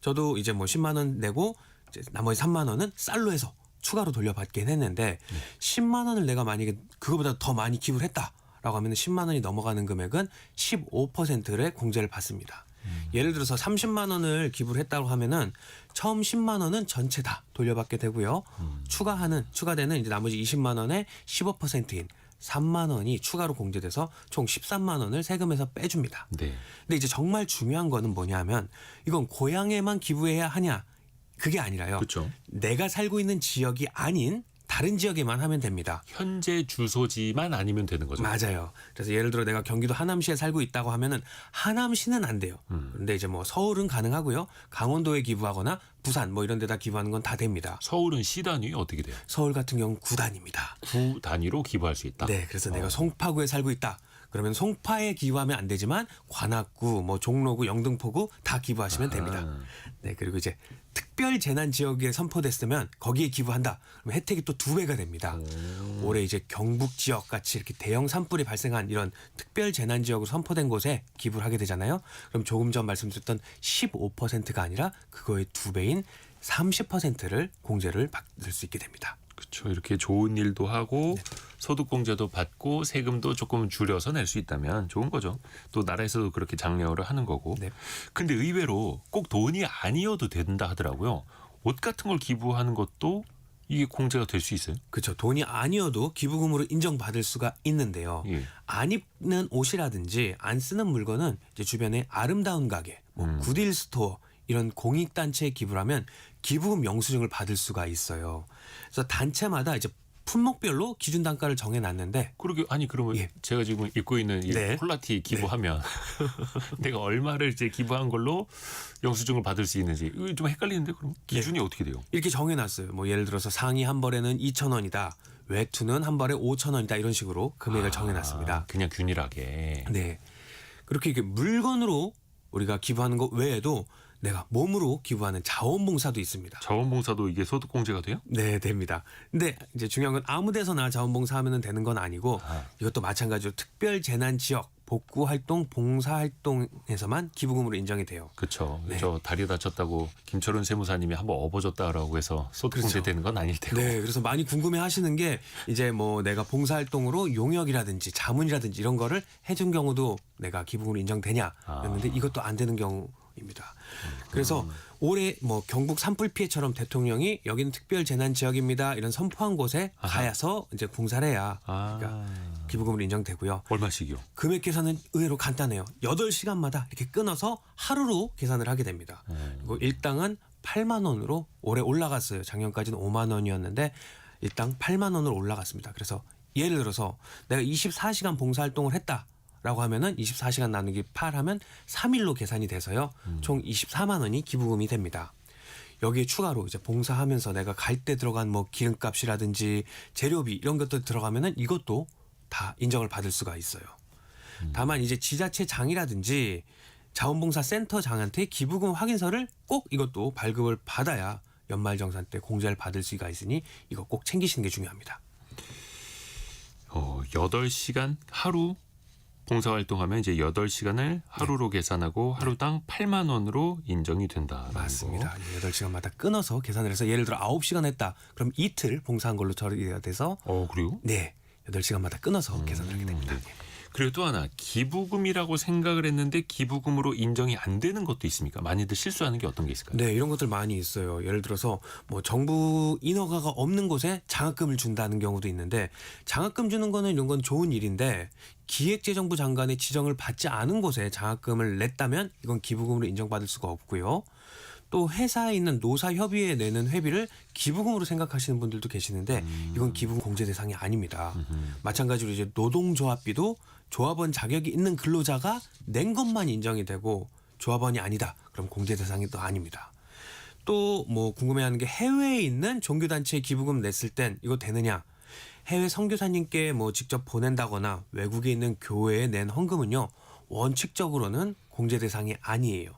저도 이제 뭐 10만 원 내고 이제 나머지 3만 원은 쌀로 해서 추가로 돌려받긴 했는데 10만 원을 내가 만약에 그거보다 더 많이 기부를 했다라고 하면 10만 원이 넘어가는 금액은 15%의 공제를 받습니다. 예를 들어서 30만 원을 기부를 했다고 하면은 처음 10만 원은 전체 다 돌려받게 되고요. 추가되는 이제 나머지 20만 원의 15%인 3만 원이 추가로 공제돼서 총 13만 원을 세금에서 빼줍니다. 네. 근데 이제 정말 중요한 거는 뭐냐면 이건 고향에만 기부해야 하냐 그게 아니라요. 그렇죠. 내가 살고 있는 지역이 아닌 다른 지역에만 하면 됩니다. 현재 주소지만 아니면 되는 거죠. 맞아요. 그래서 예를 들어 내가 경기도 하남시에 살고 있다고 하면은 하남시는 안 돼요. 음. 그런데 이제 뭐 서울은 가능하고요. 강원도에 기부하거나 부산 뭐 이런 데다 기부하는 건 다 됩니다. 서울은 시 단위 어떻게 돼요? 서울 같은 경우는 구단입니다. 구 단위로 기부할 수 있다. 네, 그래서 내가 송파구에 살고 있다. 그러면 송파에 기부하면 안 되지만 관악구, 뭐 종로구, 영등포구 다 기부하시면 됩니다. 네, 그리고 이제 특별 재난 지역에 선포됐으면 거기에 기부한다. 그럼 혜택이 또 2배가 됩니다. 올해 이제 경북 지역 같이 이렇게 대형 산불이 발생한 이런 특별 재난 지역으로 선포된 곳에 기부를 하게 되잖아요. 그럼 조금 전 말씀드렸던 15%가 아니라 그거의 2배인 30%를 공제를 받을 수 있게 됩니다. 그렇죠. 이렇게 좋은 일도 하고 네. 소득공제도 받고 세금도 조금 줄여서 낼 수 있다면 좋은 거죠. 또 나라에서도 그렇게 장려를 하는 거고. 네. 근데 의외로 꼭 돈이 아니어도 된다 하더라고요. 옷 같은 걸 기부하는 것도 이게 공제가 될 수 있어요? 그렇죠. 돈이 아니어도 기부금으로 인정받을 수가 있는데요. 예. 안 입는 옷이라든지 안 쓰는 물건은 이제 주변에 아름다운 가게, 뭐 굿일 스토어 이런 공익단체에 기부를 하면 기부금 영수증을 받을 수가 있어요. 그래서 단체마다 이제 품목별로 기준 단가를 정해놨는데 그러게 아니 그러면 예. 제가 지금 입고 있는 이 네. 폴라티 기부하면 내가 얼마를 이제 기부한 걸로 영수증을 받을 수 있는지 이거 좀 헷갈리는데 그럼 기준이 어떻게 돼요? 이렇게 정해놨어요. 뭐 예를 들어서 상의 한 벌에는 2,000원이다. 외투는 한 벌에 5,000원이다. 이런 식으로 금액을 정해놨습니다. 그냥 균일하게. 네. 그렇게 이렇게 물건으로 우리가 기부하는 것 외에도 내가 몸으로 기부하는 자원봉사도 있습니다. 자원봉사도 이게 소득공제가 돼요? 네, 됩니다. 근데 이제 중요한 건 아무 데서나 자원봉사하면 되는 건 아니고 아. 이것도 마찬가지로 특별 재난 지역 복구활동 봉사활동에서만 기부금으로 인정이 돼요. 그렇죠. 네. 저 다리 다쳤다고 김철훈 세무사님이 한번 업어줬다라고 해서 소득공제 그렇죠. 되는 건 아닐 테고. 네, 그래서 많이 궁금해하시는 게 이제 뭐 내가 봉사활동으로 용역이라든지 자문이라든지 이런 거를 해준 경우도 내가 기부금으로 인정되냐였는데 이것도 안 되는 경우입니다. 그래서 올해 뭐 경북 산불 피해처럼 대통령이 여기는 특별 재난 지역입니다 이런 선포한 곳에 가서 이제 봉사를 해야 그러니까 기부금으로 인정되고요. 얼마씩이요? 금액 계산은 의외로 간단해요. 8시간마다 이렇게 끊어서 하루로 계산을 하게 됩니다. 그리고 일당은 8만 원으로 올해 올라갔어요. 작년까지는 5만 원이었는데 일당 8만 원으로 올라갔습니다. 그래서 예를 들어서 내가 24시간 봉사활동을 했다라고 하면은 24시간 나누기 8 하면 3일로 계산이 돼서요. 총 24만 원이 기부금이 됩니다. 여기에 추가로 이제 봉사하면서 내가 갈 때 들어간 뭐 기름값이라든지 재료비 이런 것들 들어가면은 이것도 다 인정을 받을 수가 있어요. 다만 이제 지자체장이라든지 자원봉사센터장한테 기부금 확인서를 꼭 이것도 발급을 받아야 연말정산 때 공제를 받을 수가 있으니 이거 꼭 챙기시는 게 중요합니다. 8시간 하루 봉사활동하면 이제 8시간을 하루로 계산하고 하루당 8만 원으로 인정이 된다라는 맞습니다. 거. 8시간마다 끊어서 계산을 해서 예를 들어 9시간 했다. 그럼 이틀 봉사한 걸로 처리가 돼서 그래요? 네. 8시간마다 끊어서 계산을 하게 됩니다. 네. 그리고 또 하나 기부금이라고 생각을 했는데 기부금으로 인정이 안 되는 것도 있습니까? 많이들 실수하는 게 어떤 게 있을까요? 네, 이런 것들 많이 있어요. 예를 들어서 뭐 정부 인허가가 없는 곳에 장학금을 준다는 경우도 있는데 장학금 주는 거는 이런 건 좋은 일인데 기획재정부 장관의 지정을 받지 않은 곳에 장학금을 냈다면 이건 기부금으로 인정받을 수가 없고요. 또 회사에 있는 노사협의회에 내는 회비를 기부금으로 생각하시는 분들도 계시는데 이건 기부금 공제 대상이 아닙니다. 마찬가지로 이제 노동조합비도 조합원 자격이 있는 근로자가 낸 것만 인정이 되고 조합원이 아니다. 그럼 공제 대상이 또 아닙니다. 또 뭐 궁금해하는 게 해외에 있는 종교단체에 기부금 냈을 땐 이거 되느냐? 해외 선교사님께 뭐 직접 보낸다거나 외국에 있는 교회에 낸 헌금은요. 원칙적으로는 공제 대상이 아니에요.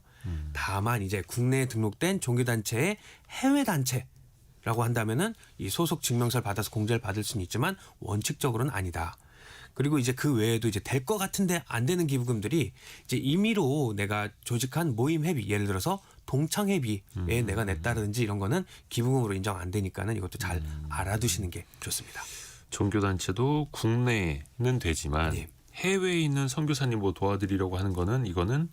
다만 이제 국내에 등록된 종교단체의 해외 단체라고 한다면은 이 소속 증명서를 받아서 공제를 받을 수는 있지만 원칙적으로는 아니다. 그리고 이제 그 외에도 이제 될 것 같은데 안 되는 기부금들이 이제 임의로 내가 조직한 모임 회비, 예를 들어서 동창 회비에 내가 냈다든지 이런 거는 기부금으로 인정 안 되니까는 이것도 잘 알아두시는 게 좋습니다. 종교단체도 국내는 되지만 네. 해외에 있는 선교사님 뭐 도와드리려고 하는 거는 이거는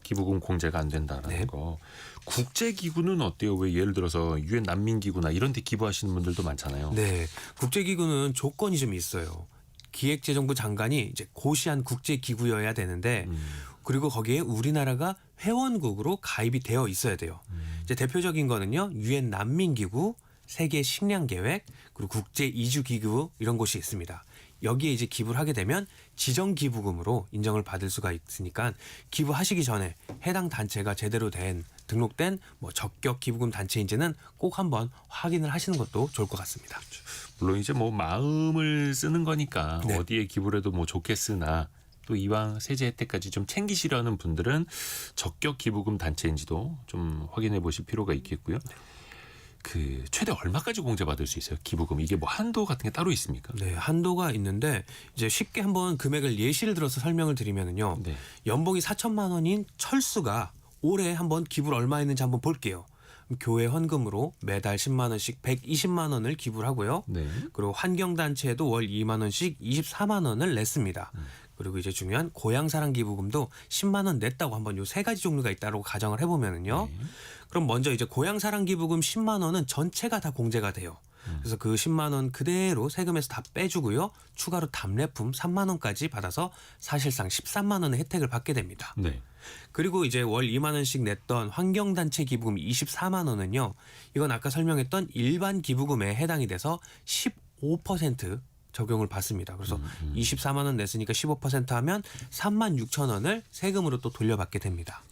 기부금 공제가 안 된다라는 네. 거. 국제기구는 어때요? 왜 예를 들어서 유엔 난민기구나 이런 데 기부하시는 분들도 많잖아요. 네, 국제기구는 조건이 좀 있어요. 기획재정부 장관이 이제 고시한 국제기구여야 되는데 그리고 거기에 우리나라가 회원국으로 가입이 되어 있어야 돼요. 이제 대표적인 거는요. 유엔 난민기구, 세계 식량계획, 그리고 국제 이주기구 이런 곳이 있습니다. 여기에 이제 기부를 하게 되면 지정 기부금으로 인정을 받을 수가 있으니까 기부하시기 전에 해당 단체가 제대로 된 등록된 뭐 적격 기부금 단체인지는 꼭 한번 확인을 하시는 것도 좋을 것 같습니다. 물론 이제 뭐 마음을 쓰는 거니까 네. 어디에 기부를 해도 뭐 좋겠으나 또 이왕 세제 혜택까지 좀 챙기시려는 분들은 적격 기부금 단체인지도 좀 확인해 보실 필요가 있겠고요. 그 최대 얼마까지 공제받을 수 있어요? 기부금 이게 뭐 한도 같은 게 따로 있습니까? 네, 한도가 있는데 이제 쉽게 한번 금액을 예시를 들어서 설명을 드리면은요. 네. 연봉이 4천만 원인 철수가 올해 한번 기부를 얼마 했는지 한번 볼게요. 교회 헌금으로 매달 10만 원씩 120만 원을 기부를 하고요. 네. 그리고 환경단체에도 월 2만 원씩 24만 원을 냈습니다. 그리고 이제 중요한 고향사랑 기부금도 10만 원 냈다고 한번 요 세 가지 종류가 있다고 가정을 해보면은요. 네. 그럼 먼저 이제 고향사랑 기부금 10만 원은 전체가 다 공제가 돼요. 그래서 그 10만 원 그대로 세금에서 다 빼주고요. 추가로 답례품 3만 원까지 받아서 사실상 13만 원의 혜택을 받게 됩니다. 네. 그리고 이제 월 2만 원씩 냈던 환경단체 기부금 24만 원은요. 이건 아까 설명했던 일반 기부금에 해당이 돼서 15% 적용을 받습니다. 그래서 24만 원 냈으니까 15% 하면 3만 6천 원을 세금으로 또 돌려받게 됩니다.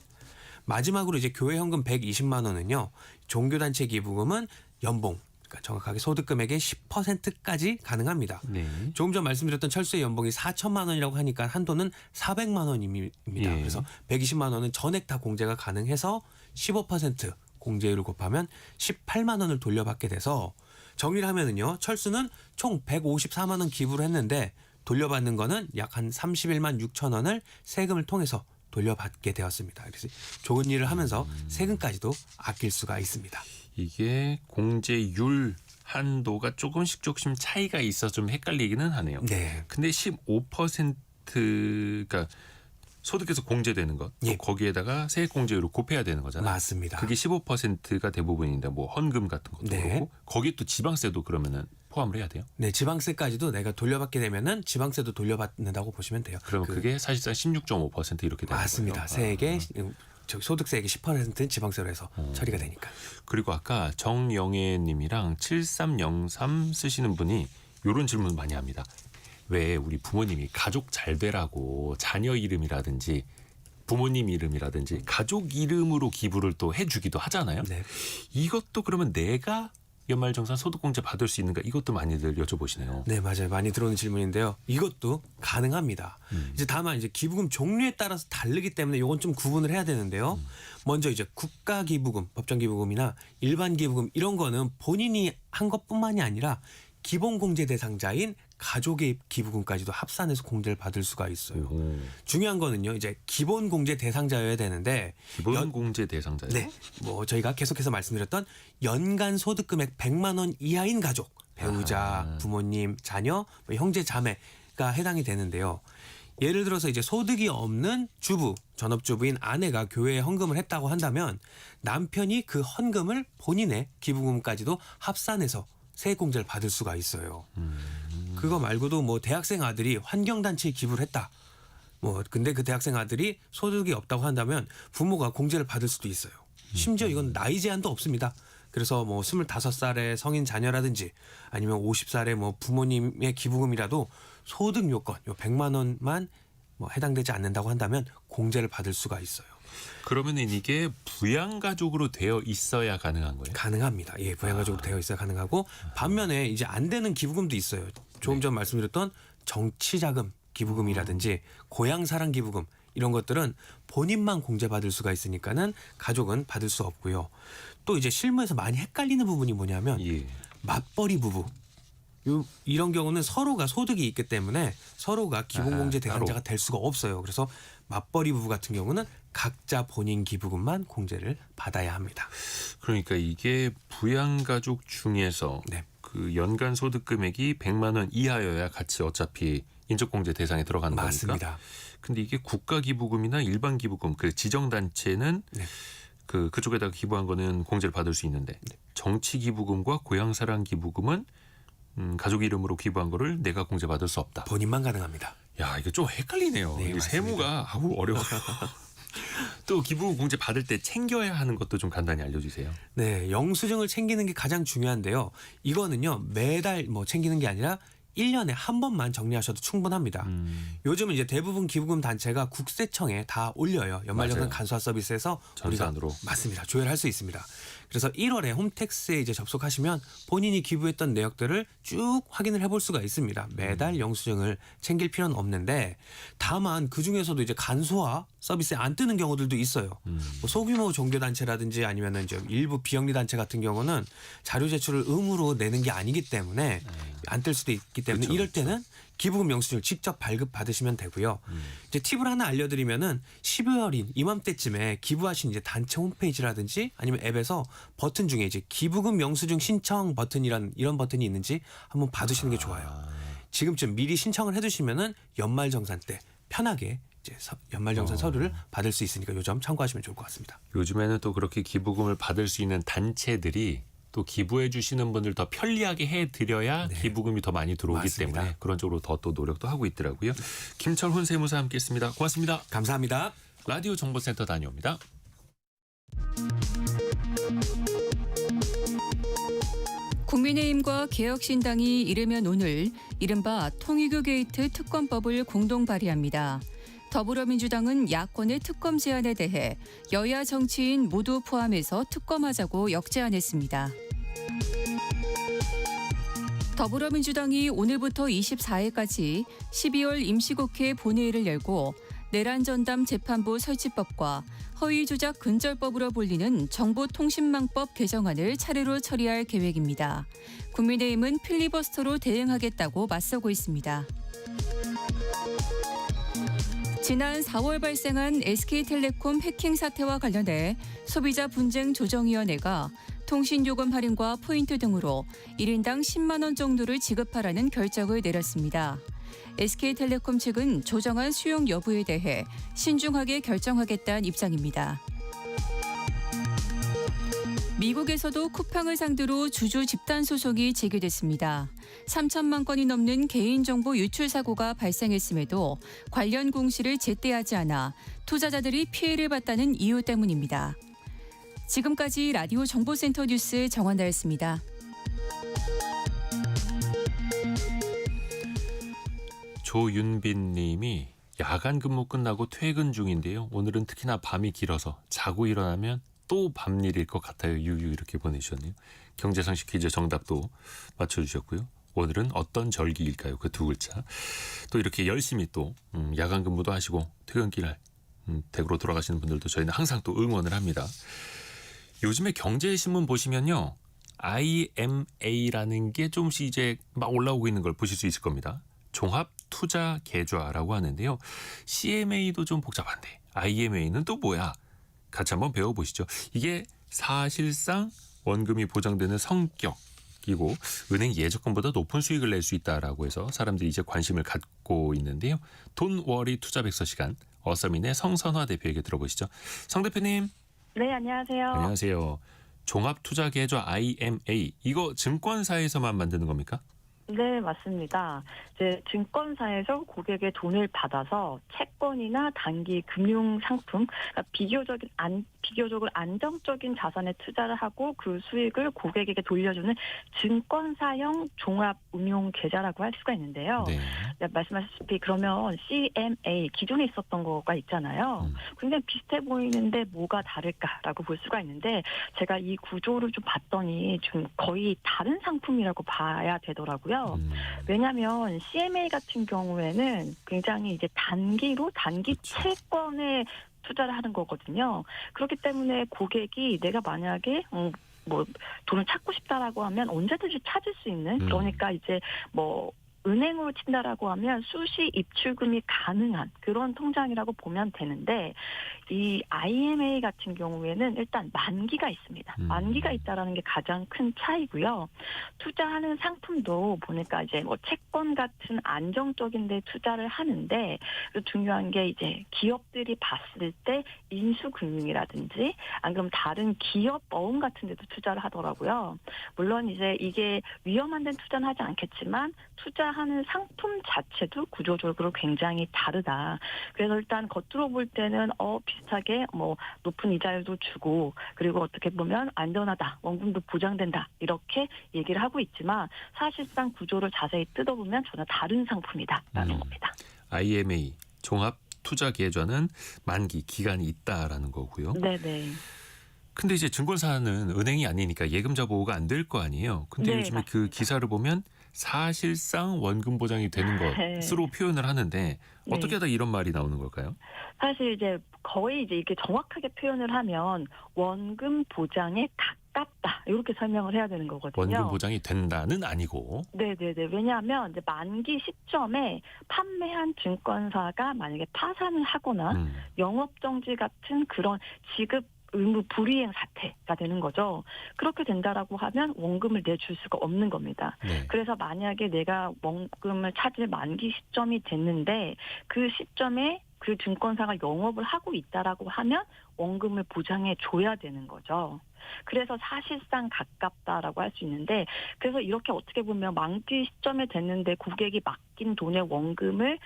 마지막으로 이제 교회 현금 120만 원은요. 종교단체 기부금은 연봉, 그러니까 정확하게 소득금액의 10%까지 가능합니다. 네. 조금 전 말씀드렸던 철수의 연봉이 4천만 원이라고 하니까 한도는 400만 원입니다. 예. 그래서 120만 원은 전액 다 공제가 가능해서 15% 공제율을 곱하면 18만 원을 돌려받게 돼서 정리를 하면은요. 철수는 총 154만 원 기부를 했는데 돌려받는 거는 약 한 31만 6천 원을 세금을 통해서 돌려받게 되었습니다. 그래서 좋은 일을 하면서 세금까지도 아낄 수가 있습니다. 이게 공제율 한도가 조금씩 차이가 있어 좀 헷갈리기는 하네요. 네. 근데 15%가 소득에서 공제되는 것, 또 예. 거기에다가 세액 공제율을 곱해야 되는 거잖아요. 맞습니다. 그게 15%가 대부분인데 뭐 헌금 같은 것도 네. 그렇고 거기 또 지방세도 그러면은 포함을 해야 돼요. 네, 지방세까지도 내가 돌려받게 되면은 지방세도 돌려받는다고 보시면 돼요. 그러면 그게 사실상 16.5% 이렇게 되는 맞습니다. 거예요. 세액의 소득세액의 10%는 지방세로 해서 처리가 되니까. 그리고 아까 정영애님이랑 7303 쓰시는 분이 이런 질문 많이 합니다. 왜 우리 부모님이 가족 잘 되라고 자녀 이름이라든지 부모님 이름이라든지 가족 이름으로 기부를 또 해주기도 하잖아요. 네. 이것도 그러면 내가 연말정산 소득공제 받을 수 있는가 이것도 많이들 여쭤보시네요. 네, 맞아요. 많이 들어오는 질문인데요. 이것도 가능합니다. 이제 다만 이제 기부금 종류에 따라서 다르기 때문에 이건 좀 구분을 해야 되는데요. 먼저 이제 국가 기부금, 법정 기부금이나 일반 기부금 이런 거는 본인이 한 것뿐만이 아니라 기본 공제 대상자인 가족의 기부금까지도 합산해서 공제를 받을 수가 있어요. 오, 중요한 거는요. 이제 기본 공제 대상자여야 되는데 기본 공제 대상자요. 네. 뭐 저희가 계속해서 말씀드렸던 연간 소득금액 100만 원 이하인 가족, 배우자, 부모님, 자녀, 뭐 형제, 자매가 해당이 되는데요. 예를 들어서 이제 소득이 없는 주부, 전업주부인 아내가 교회에 헌금을 했다고 한다면 남편이 그 헌금을 본인의 기부금까지도 합산해서 세액공제를 받을 수가 있어요. 그거 말고도 뭐 대학생 아들이 환경단체에 기부를 했다. 뭐 근데 그 대학생 아들이 소득이 없다고 한다면 부모가 공제를 받을 수도 있어요. 심지어 이건 나이 제한도 없습니다. 그래서 뭐 25살의 성인 자녀라든지 아니면 50살의 뭐 부모님의 기부금이라도 소득 요건 요 100만 원만 뭐 해당되지 않는다고 한다면 공제를 받을 수가 있어요. 그러면은 이게 부양가족으로 되어 있어야 가능한 거예요? 가능합니다. 예, 부양가족으로 되어 있어야 가능하고 반면에 이제 안 되는 기부금도 있어요. 조금 전 말씀드렸던 정치자금 기부금이라든지 고향사랑 기부금 이런 것들은 본인만 공제받을 수가 있으니까는 가족은 받을 수 없고요. 또 이제 실무에서 많이 헷갈리는 부분이 뭐냐면 예. 맞벌이 부부. 이런 경우는 서로가 소득이 있기 때문에 서로가 기본공제 대상자가 될 수가 없어요. 그래서 맞벌이 부부 같은 경우는 각자 본인 기부금만 공제를 받아야 합니다. 그러니까 이게 부양가족 중에서 네. 그 연간 소득 금액이 100만 원 이하여야 같이 어차피 인적공제 대상에 들어가는 거니까. 맞습니다. 근데 이게 국가 기부금이나 일반 기부금 그 지정 단체는 네. 그쪽에다가 기부한 거는 공제를 받을 수 있는데 정치 기부금과 고향사랑 기부금은 가족 이름으로 기부한 거를 내가 공제 받을 수 없다. 본인만 가능합니다. 야, 이거 좀 헷갈리네요. 네, 이게 맞습니다. 세무가 아우 어려워요. 또 기부금 공제 받을 때 챙겨야 하는 것도 좀 간단히 알려주세요. 네, 영수증을 챙기는 게 가장 중요한데요. 이거는요, 매달 뭐 챙기는 게 아니라 1년에 한 번만 정리하셔도 충분합니다. 요즘은 이제 대부분 기부금 단체가 국세청에 다 올려요. 연말정산 맞아요. 간소화 서비스에서 우리가 전산으로. 맞습니다. 조회를 할 수 있습니다. 그래서 1월에 홈택스에 이제 접속하시면 본인이 기부했던 내역들을 쭉 확인을 해볼 수가 있습니다. 매달 영수증을 챙길 필요는 없는데 다만 그 중에서도 이제 간소화 서비스에 안 뜨는 경우들도 있어요. 뭐 소규모 종교단체라든지 아니면은 이제 일부 비영리 단체 같은 경우는 자료 제출을 의무로 내는 게 아니기 때문에 안 뜰 수도 있기 때문에 그렇죠, 이럴 때는 기부금 영수증을 직접 발급 받으시면 되고요. 이제 팁을 하나 알려드리면은 12월인 이맘때쯤에 기부하신 이제 단체 홈페이지라든지 아니면 앱에서 버튼 중에 이제 기부금 영수증 신청 버튼이란 이런 버튼이 있는지 한번 봐두시는 게 좋아요. 지금쯤 미리 신청을 해두시면은 연말정산 때 편하게 이제 연말정산 서류를 받을 수 있으니까 요 점 참고하시면 좋을 것 같습니다. 요즘에는 또 그렇게 기부금을 받을 수 있는 단체들이 또 기부해 주시는 분들 더 편리하게 해드려야 네. 기부금이 더 많이 들어오기 맞습니다. 때문에 그런 쪽으로 더 또 노력도 하고 있더라고요. 김철훈 세무사 함께했습니다. 고맙습니다. 감사합니다. 라디오 정보센터 다녀옵니다. 국민의힘과 개혁신당이 이르면 오늘 이른바 통일교 게이트 특검법을 공동 발의합니다. 더불어민주당은 야권의 특검 제안에 대해 여야 정치인 모두 포함해서 특검하자고 역제안했습니다. 더불어민주당이 오늘부터 24일까지 12월 임시국회 본회의를 열고 내란전담 재판부 설치법과 허위조작 근절법으로 불리는 정보통신망법 개정안을 차례로 처리할 계획입니다. 국민의힘은 필리버스터로 대응하겠다고 맞서고 있습니다. 지난 4월 발생한 SK텔레콤 해킹 사태와 관련해 소비자 분쟁 조정위원회가 통신요금 할인과 포인트 등으로 1인당 10만 원 정도를 지급하라는 결정을 내렸습니다. SK텔레콤 측은 조정안 수용 여부에 대해 신중하게 결정하겠다는 입장입니다. 미국에서도 쿠팡을 상대로 주주 집단 소송이 제기됐습니다. 3천만 건이 넘는 개인정보 유출 사고가 발생했음에도 관련 공시를 제때 하지 않아 투자자들이 피해를 봤다는 이유 때문입니다. 지금까지 라디오 정보센터 뉴스 정원다였습니다. 조윤빈 님이 야간 근무 끝나고 퇴근 중인데요. 오늘은 특히나 밤이 길어서 자고 일어나면 또 밤일일 것 같아요. 유유 이렇게 보내주셨네요. 경제상식 퀴즈 정답도 맞춰주셨고요. 오늘은 어떤 절기일까요? 그 두 글자. 또 이렇게 열심히 또 야간 근무도 하시고 퇴근길 댁으로 돌아가시는 분들도 저희는 항상 또 응원을 합니다. 요즘에 경제신문 보시면요. IMA라는 게 조금씩 이제 막 올라오고 있는 걸 보실 수 있을 겁니다. 종합투자계좌라고 하는데요. CMA도 좀 복잡한데 IMA는 또 뭐야? 같이 한번 배워보시죠. 이게 사실상 원금이 보장되는 성격이고 은행 예적금보다 높은 수익을 낼 수 있다라고 해서 사람들이 이제 관심을 갖고 있는데요. 돈워리 투자백서 시간 어서민의 성선화 대표에게 들어보시죠. 성 대표님. 네, 안녕하세요. 안녕하세요. 종합투자계좌 IMA 이거 증권사에서만 만드는 겁니까? 네, 맞습니다. 이제 증권사에서 고객의 돈을 받아서 채권이나 단기 금융 상품, 그러니까 비교적으로 안정적인 자산에 투자를 하고 그 수익을 고객에게 돌려주는 증권사형 종합운용 계좌라고 할 수가 있는데요. 네. 말씀하셨다시피 그러면 CMA 기존에 있었던 거가 있잖아요. 굉장히 비슷해 보이는데 뭐가 다를까라고 볼 수가 있는데 제가 이 구조를 좀 봤더니 좀 거의 다른 상품이라고 봐야 되더라고요. 왜냐하면 CMA 같은 경우에는 굉장히 이제 단기 그렇죠. 채권에 투자를 하는 거거든요. 그렇기 때문에 고객이 내가 만약에 뭐 돈을 찾고 싶다라고 하면 언제든지 찾을 수 있는 그러니까 이제 뭐 은행으로 친다라고 하면 수시 입출금이 가능한 그런 통장이라고 보면 되는데 이 IMA 같은 경우에는 일단 만기가 있습니다. 만기가 있다라는 게 가장 큰 차이고요. 투자하는 상품도 보니까 이제 뭐 채권 같은 안정적인 데 투자를 하는데 중요한 게 이제 기업들이 봤을 때 인수금융이라든지 안 그러면 다른 기업 어음 같은 데도 투자를 하더라고요. 물론 이제 이게 위험한 데는 투자는 하지 않겠지만 투자하는 투자하는 상품 자체도 구조적으로 굉장히 다르다. 그래서 일단 겉으로 볼 때는 비슷하게 뭐 높은 이자율도 주고 그리고 어떻게 보면 안전하다, 원금도 보장된다 이렇게 얘기를 하고 있지만 사실상 구조를 자세히 뜯어보면 전혀 다른 상품이다라는 겁니다. IMA 종합 투자 계좌는 만기 기간이 있다라는 거고요. 네네. 근데 이제 증권사는 은행이 아니니까 예금자 보호가 안 될 거 아니에요. 근데 네, 요즘에 그 맞습니다. 기사를 보면 사실상 원금 보장이 되는 것으로 표현을 하는데 어떻게 하다 이런 말이 나오는 걸까요? 사실 이제 거의 이제 이렇게 정확하게 표현을 하면 원금 보장에 가깝다 이렇게 설명을 해야 되는 거거든요. 원금 보장이 된다는 아니고. 네네네. 왜냐하면 이제 만기 시점에 판매한 증권사가 만약에 파산을 하거나 영업 정지 같은 그런 지급 의무 불이행 사태가 되는 거죠. 그렇게 된다라고 하면 원금을 내줄 수가 없는 겁니다. 네. 그래서 만약에 내가 원금을 찾을 만기 시점이 됐는데 그 시점에 그 증권사가 영업을 하고 있다라고 하면 원금을 보장해 줘야 되는 거죠. 그래서 사실상 가깝다라고 할 수 있는데 그래서 이렇게 어떻게 보면 만기 시점에 됐는데 고객이 맡긴 돈의 원금을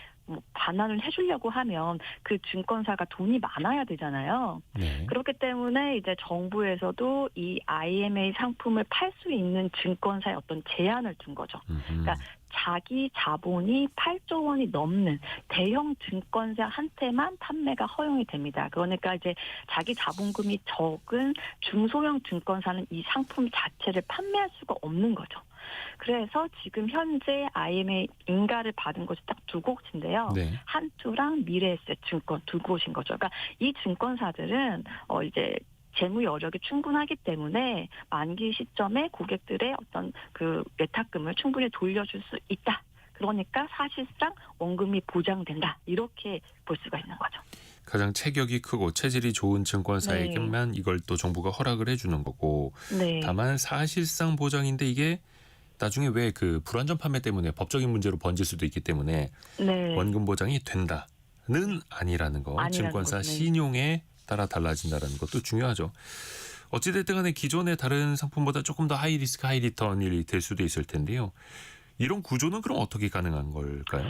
반환을 해주려고 하면 그 증권사가 돈이 많아야 되잖아요. 네. 그렇기 때문에 이제 정부에서도 이 IMA 상품을 팔 수 있는 증권사에 어떤 제한을 둔 거죠. 그러니까 자기 자본이 8조 원이 넘는 대형 증권사한테만 판매가 허용이 됩니다. 그러니까 이제 자기 자본금이 적은 중소형 증권사는 이 상품 자체를 판매할 수가 없는 거죠. 그래서 지금 현재 IMA 인가를 받은 곳이 딱 두 곳인데요. 네. 한투랑 미래에셋 증권 두 곳인 거죠. 그러니까 이 증권사들은 이제 재무 여력이 충분하기 때문에 만기 시점에 고객들의 어떤 그 예탁금을 충분히 돌려줄 수 있다. 그러니까 사실상 원금이 보장된다. 이렇게 볼 수가 있는 거죠. 가장 체격이 크고 체질이 좋은 증권사에게만 이걸 또 정부가 허락을 해주는 거고 네. 다만 사실상 보장인데 이게 나중에 왜 그 불완전 판매 때문에 법적인 문제로 번질 수도 있기 때문에 네. 원금 보장이 된다는 아니라는 거. 아니라는 증권사 거죠. 네. 신용에 따라 달라진다는 것도 중요하죠. 어찌됐든 간에 기존의 다른 상품보다 조금 더 하이 리스크 하이 리턴이 될 수도 있을 텐데요. 이런 구조는 그럼 어떻게 가능한 걸까요?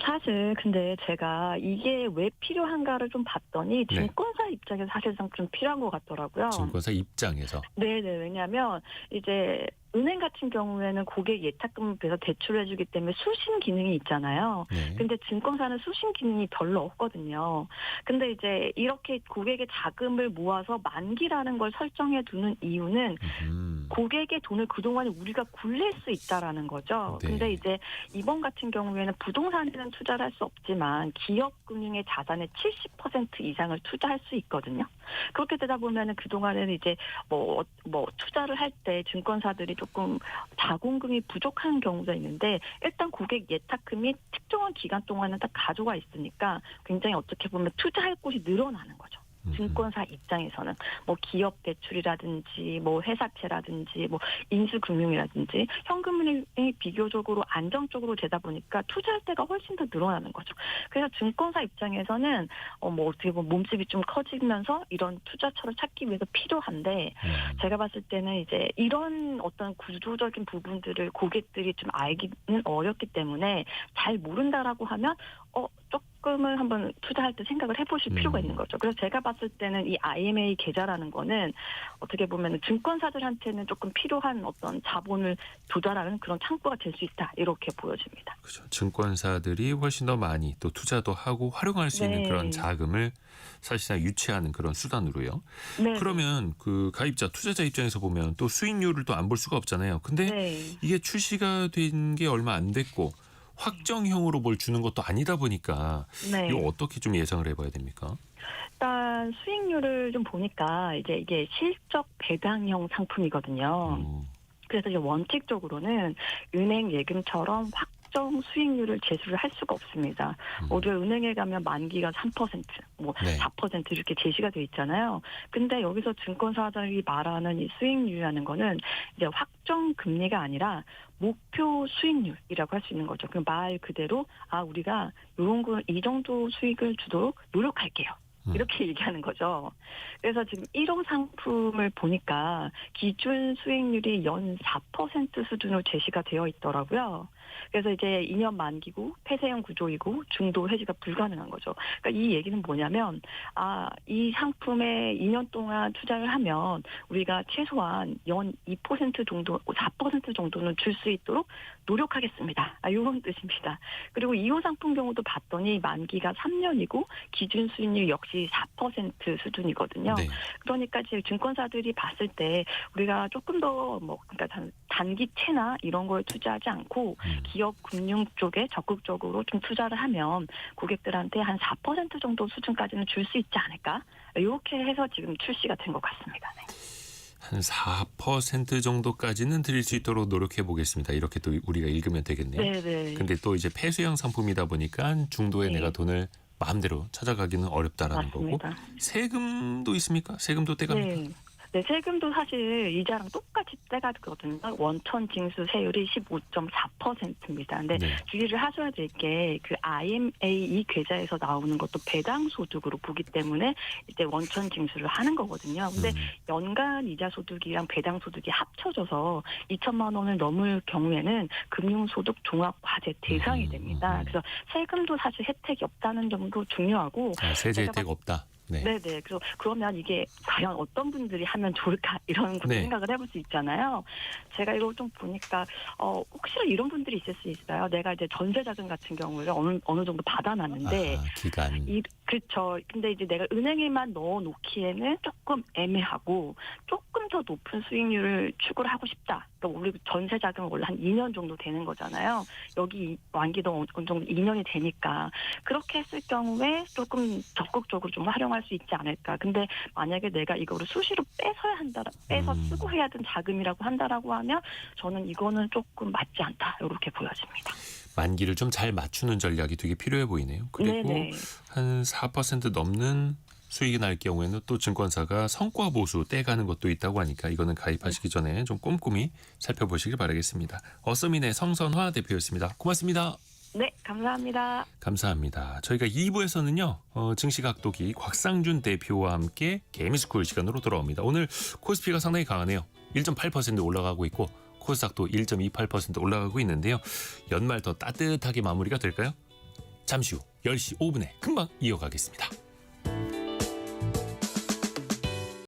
사실 근데 제가 이게 왜 필요한가를 좀 봤더니 네. 증권사 입장에서 사실상 좀 필요한 것 같더라고요. 증권사 입장에서. 네네. 왜냐하면 이제 은행 같은 경우에는 고객 예탁금을 빼서 대출을 해주기 때문에 수신 기능이 있잖아요. 네. 근데 증권사는 수신 기능이 별로 없거든요. 근데 이제 이렇게 고객의 자금을 모아서 만기라는 걸 설정해 두는 이유는 고객의 돈을 그동안에 우리가 굴릴 수 있다라는 거죠. 네. 근데 이제 이번 같은 경우에는 부동산에는 투자를 할 수 없지만 기업금융의 자산의 70% 이상을 투자할 수 있거든요. 그렇게 되다 보면은 그동안에는 이제 뭐 투자를 할 때 증권사들이 조금 자본금이 부족한 경우가 있는데 일단 고객 예탁금이 특정한 기간 동안은 다 가져가 있으니까 굉장히 어떻게 보면 투자할 곳이 늘어나는 거죠. 증권사 입장에서는 뭐 기업 대출이라든지 뭐 회사채라든지 뭐 인수금융이라든지 현금이 비교적으로 안정적으로 되다 보니까 투자할 때가 훨씬 더 늘어나는 거죠. 그래서 증권사 입장에서는 뭐 어떻게 보면 몸집이 좀 커지면서 이런 투자처를 찾기 위해서 필요한데 제가 봤을 때는 이제 이런 어떤 구조적인 부분들을 고객들이 좀 알기는 어렵기 때문에 잘 모른다라고 하면 조금은 한번 투자할 때 생각을 해보실 필요가 있는 거죠. 그래서 제가 봤을 때는 이 IMA 계좌라는 거는 어떻게 보면 증권사들한테는 조금 필요한 어떤 자본을 조달하는 그런 창구가 될 수 있다. 이렇게 보여집니다. 그렇죠. 증권사들이 훨씬 더 많이 또 투자도 하고 활용할 수 있는 네. 그런 자금을 사실상 유치하는 그런 수단으로요. 네. 그러면 그 가입자, 투자자 입장에서 보면 또 수익률을 또 안 볼 수가 없잖아요. 근데 네. 이게 출시가 된 게 얼마 안 됐고 확정형으로 뭘 주는 것도 아니다 보니까 네. 이거 어떻게 좀 예상을 해봐야 됩니까? 일단 수익률을 좀 보니까 이게 실적 배당형 상품이거든요. 그래서 이제 원칙적으로는 은행 예금처럼 확정 수익률을 제시를 할 수가 없습니다. 우리 은행에 가면 만기가 3%, 네. 4% 이렇게 제시가 돼 있잖아요. 근데 여기서 증권사들이 말하는 이 수익률이라는 거는 이제 확정 금리가 아니라 목표 수익률이라고 할 수 있는 거죠. 그 말 그대로 우리가 이 정도 수익을 주도록 노력할게요. 이렇게 얘기하는 거죠. 그래서 지금 1호 상품을 보니까 기준 수익률이 연 4% 수준으로 제시가 되어 있더라고요. 그래서 이제 2년 만기고 폐쇄형 구조이고 중도 해지가 불가능한 거죠. 그러니까 이 얘기는 뭐냐면 이 상품에 2년 동안 투자를 하면 우리가 최소한 연 2% 정도, 4% 정도는 줄 수 있도록 노력하겠습니다. 이런 뜻입니다. 그리고 2호 상품 경우도 봤더니 만기가 3년이고 기준 수익률 역시 4% 수준이거든요. 네. 그러니까 지금 증권사들이 봤을 때 우리가 조금 더 그러니까 단기채나 이런 거에 투자하지 않고 기업 금융 쪽에 적극적으로 좀 투자를 하면 고객들한테 한 4% 정도 수준까지는 줄 수 있지 않을까? 이렇게 해서 지금 출시가 된 것 같습니다. 네. 한 4% 정도까지는 드릴 수 있도록 노력해 보겠습니다. 이렇게 또 우리가 읽으면 되겠네요. 네네. 근데 또 이제 폐쇄형 상품이다 보니까 중도에 네. 내가 돈을 마음대로 찾아가기는 어렵다라는 맞습니다. 거고. 세금도 있습니까? 세금도 떼갑니까? 네. 네, 세금도 사실 이자랑 똑같이 떼가거든요. 원천 징수 세율이 15.4%입니다. 근데 네. 주의를 하셔야 될 게 그 IMA 계좌에서 나오는 것도 배당 소득으로 보기 때문에 이제 원천 징수를 하는 거거든요. 근데 연간 이자 소득이랑 배당 소득이 합쳐져서 2천만 원을 넘을 경우에는 금융소득 종합과세 대상이 됩니다. 그래서 세금도 사실 혜택이 없다는 점도 중요하고 세제 제가 혜택 없다. 네. 네네. 그러면 이게 과연 어떤 분들이 하면 좋을까 이런 것도 네. 생각을 해볼 수 있잖아요. 제가 이걸 좀 보니까 혹시나 이런 분들이 있을 수 있어요. 내가 이제 전세자금 같은 경우를 어느 정도 받아놨는데 기간. 그렇죠. 근데 이제 내가 은행에만 넣어놓기에는 조금 애매하고 조금 더 높은 수익률을 추구를 하고 싶다. 그러니까 우리 전세자금은 원래 한 2년 정도 되는 거잖아요. 여기 만기도 어느 정도 2년이 되니까 그렇게 했을 경우에 조금 적극적으로 좀 활용할 수 있지 않을까. 근데 만약에 내가 이거를 수시로 빼서 쓰고 해야 되는 자금이라고 한다라고 하면 저는 이거는 조금 맞지 않다. 이렇게 보여집니다. 만기를 좀 잘 맞추는 전략이 되게 필요해 보이네요. 그리고 네네. 한 4% 넘는 수익이 날 경우에는 또 증권사가 성과 보수 떼가는 것도 있다고 하니까 이거는 가입하시기 전에 좀 꼼꼼히 살펴보시길 바라겠습니다. 어서민의 성선화 대표였습니다. 고맙습니다. 네, 감사합니다. 감사합니다. 저희가 2부에서는요. 증시각도기 곽상준 대표와 함께 개미스쿨 시간으로 돌아옵니다. 오늘 코스피가 상당히 강하네요. 1.8% 올라가고 있고 코스닥도 1.28% 올라가고 있는데요. 연말 더 따뜻하게 마무리가 될까요? 잠시 후 10시 5분에 금방 이어가겠습니다.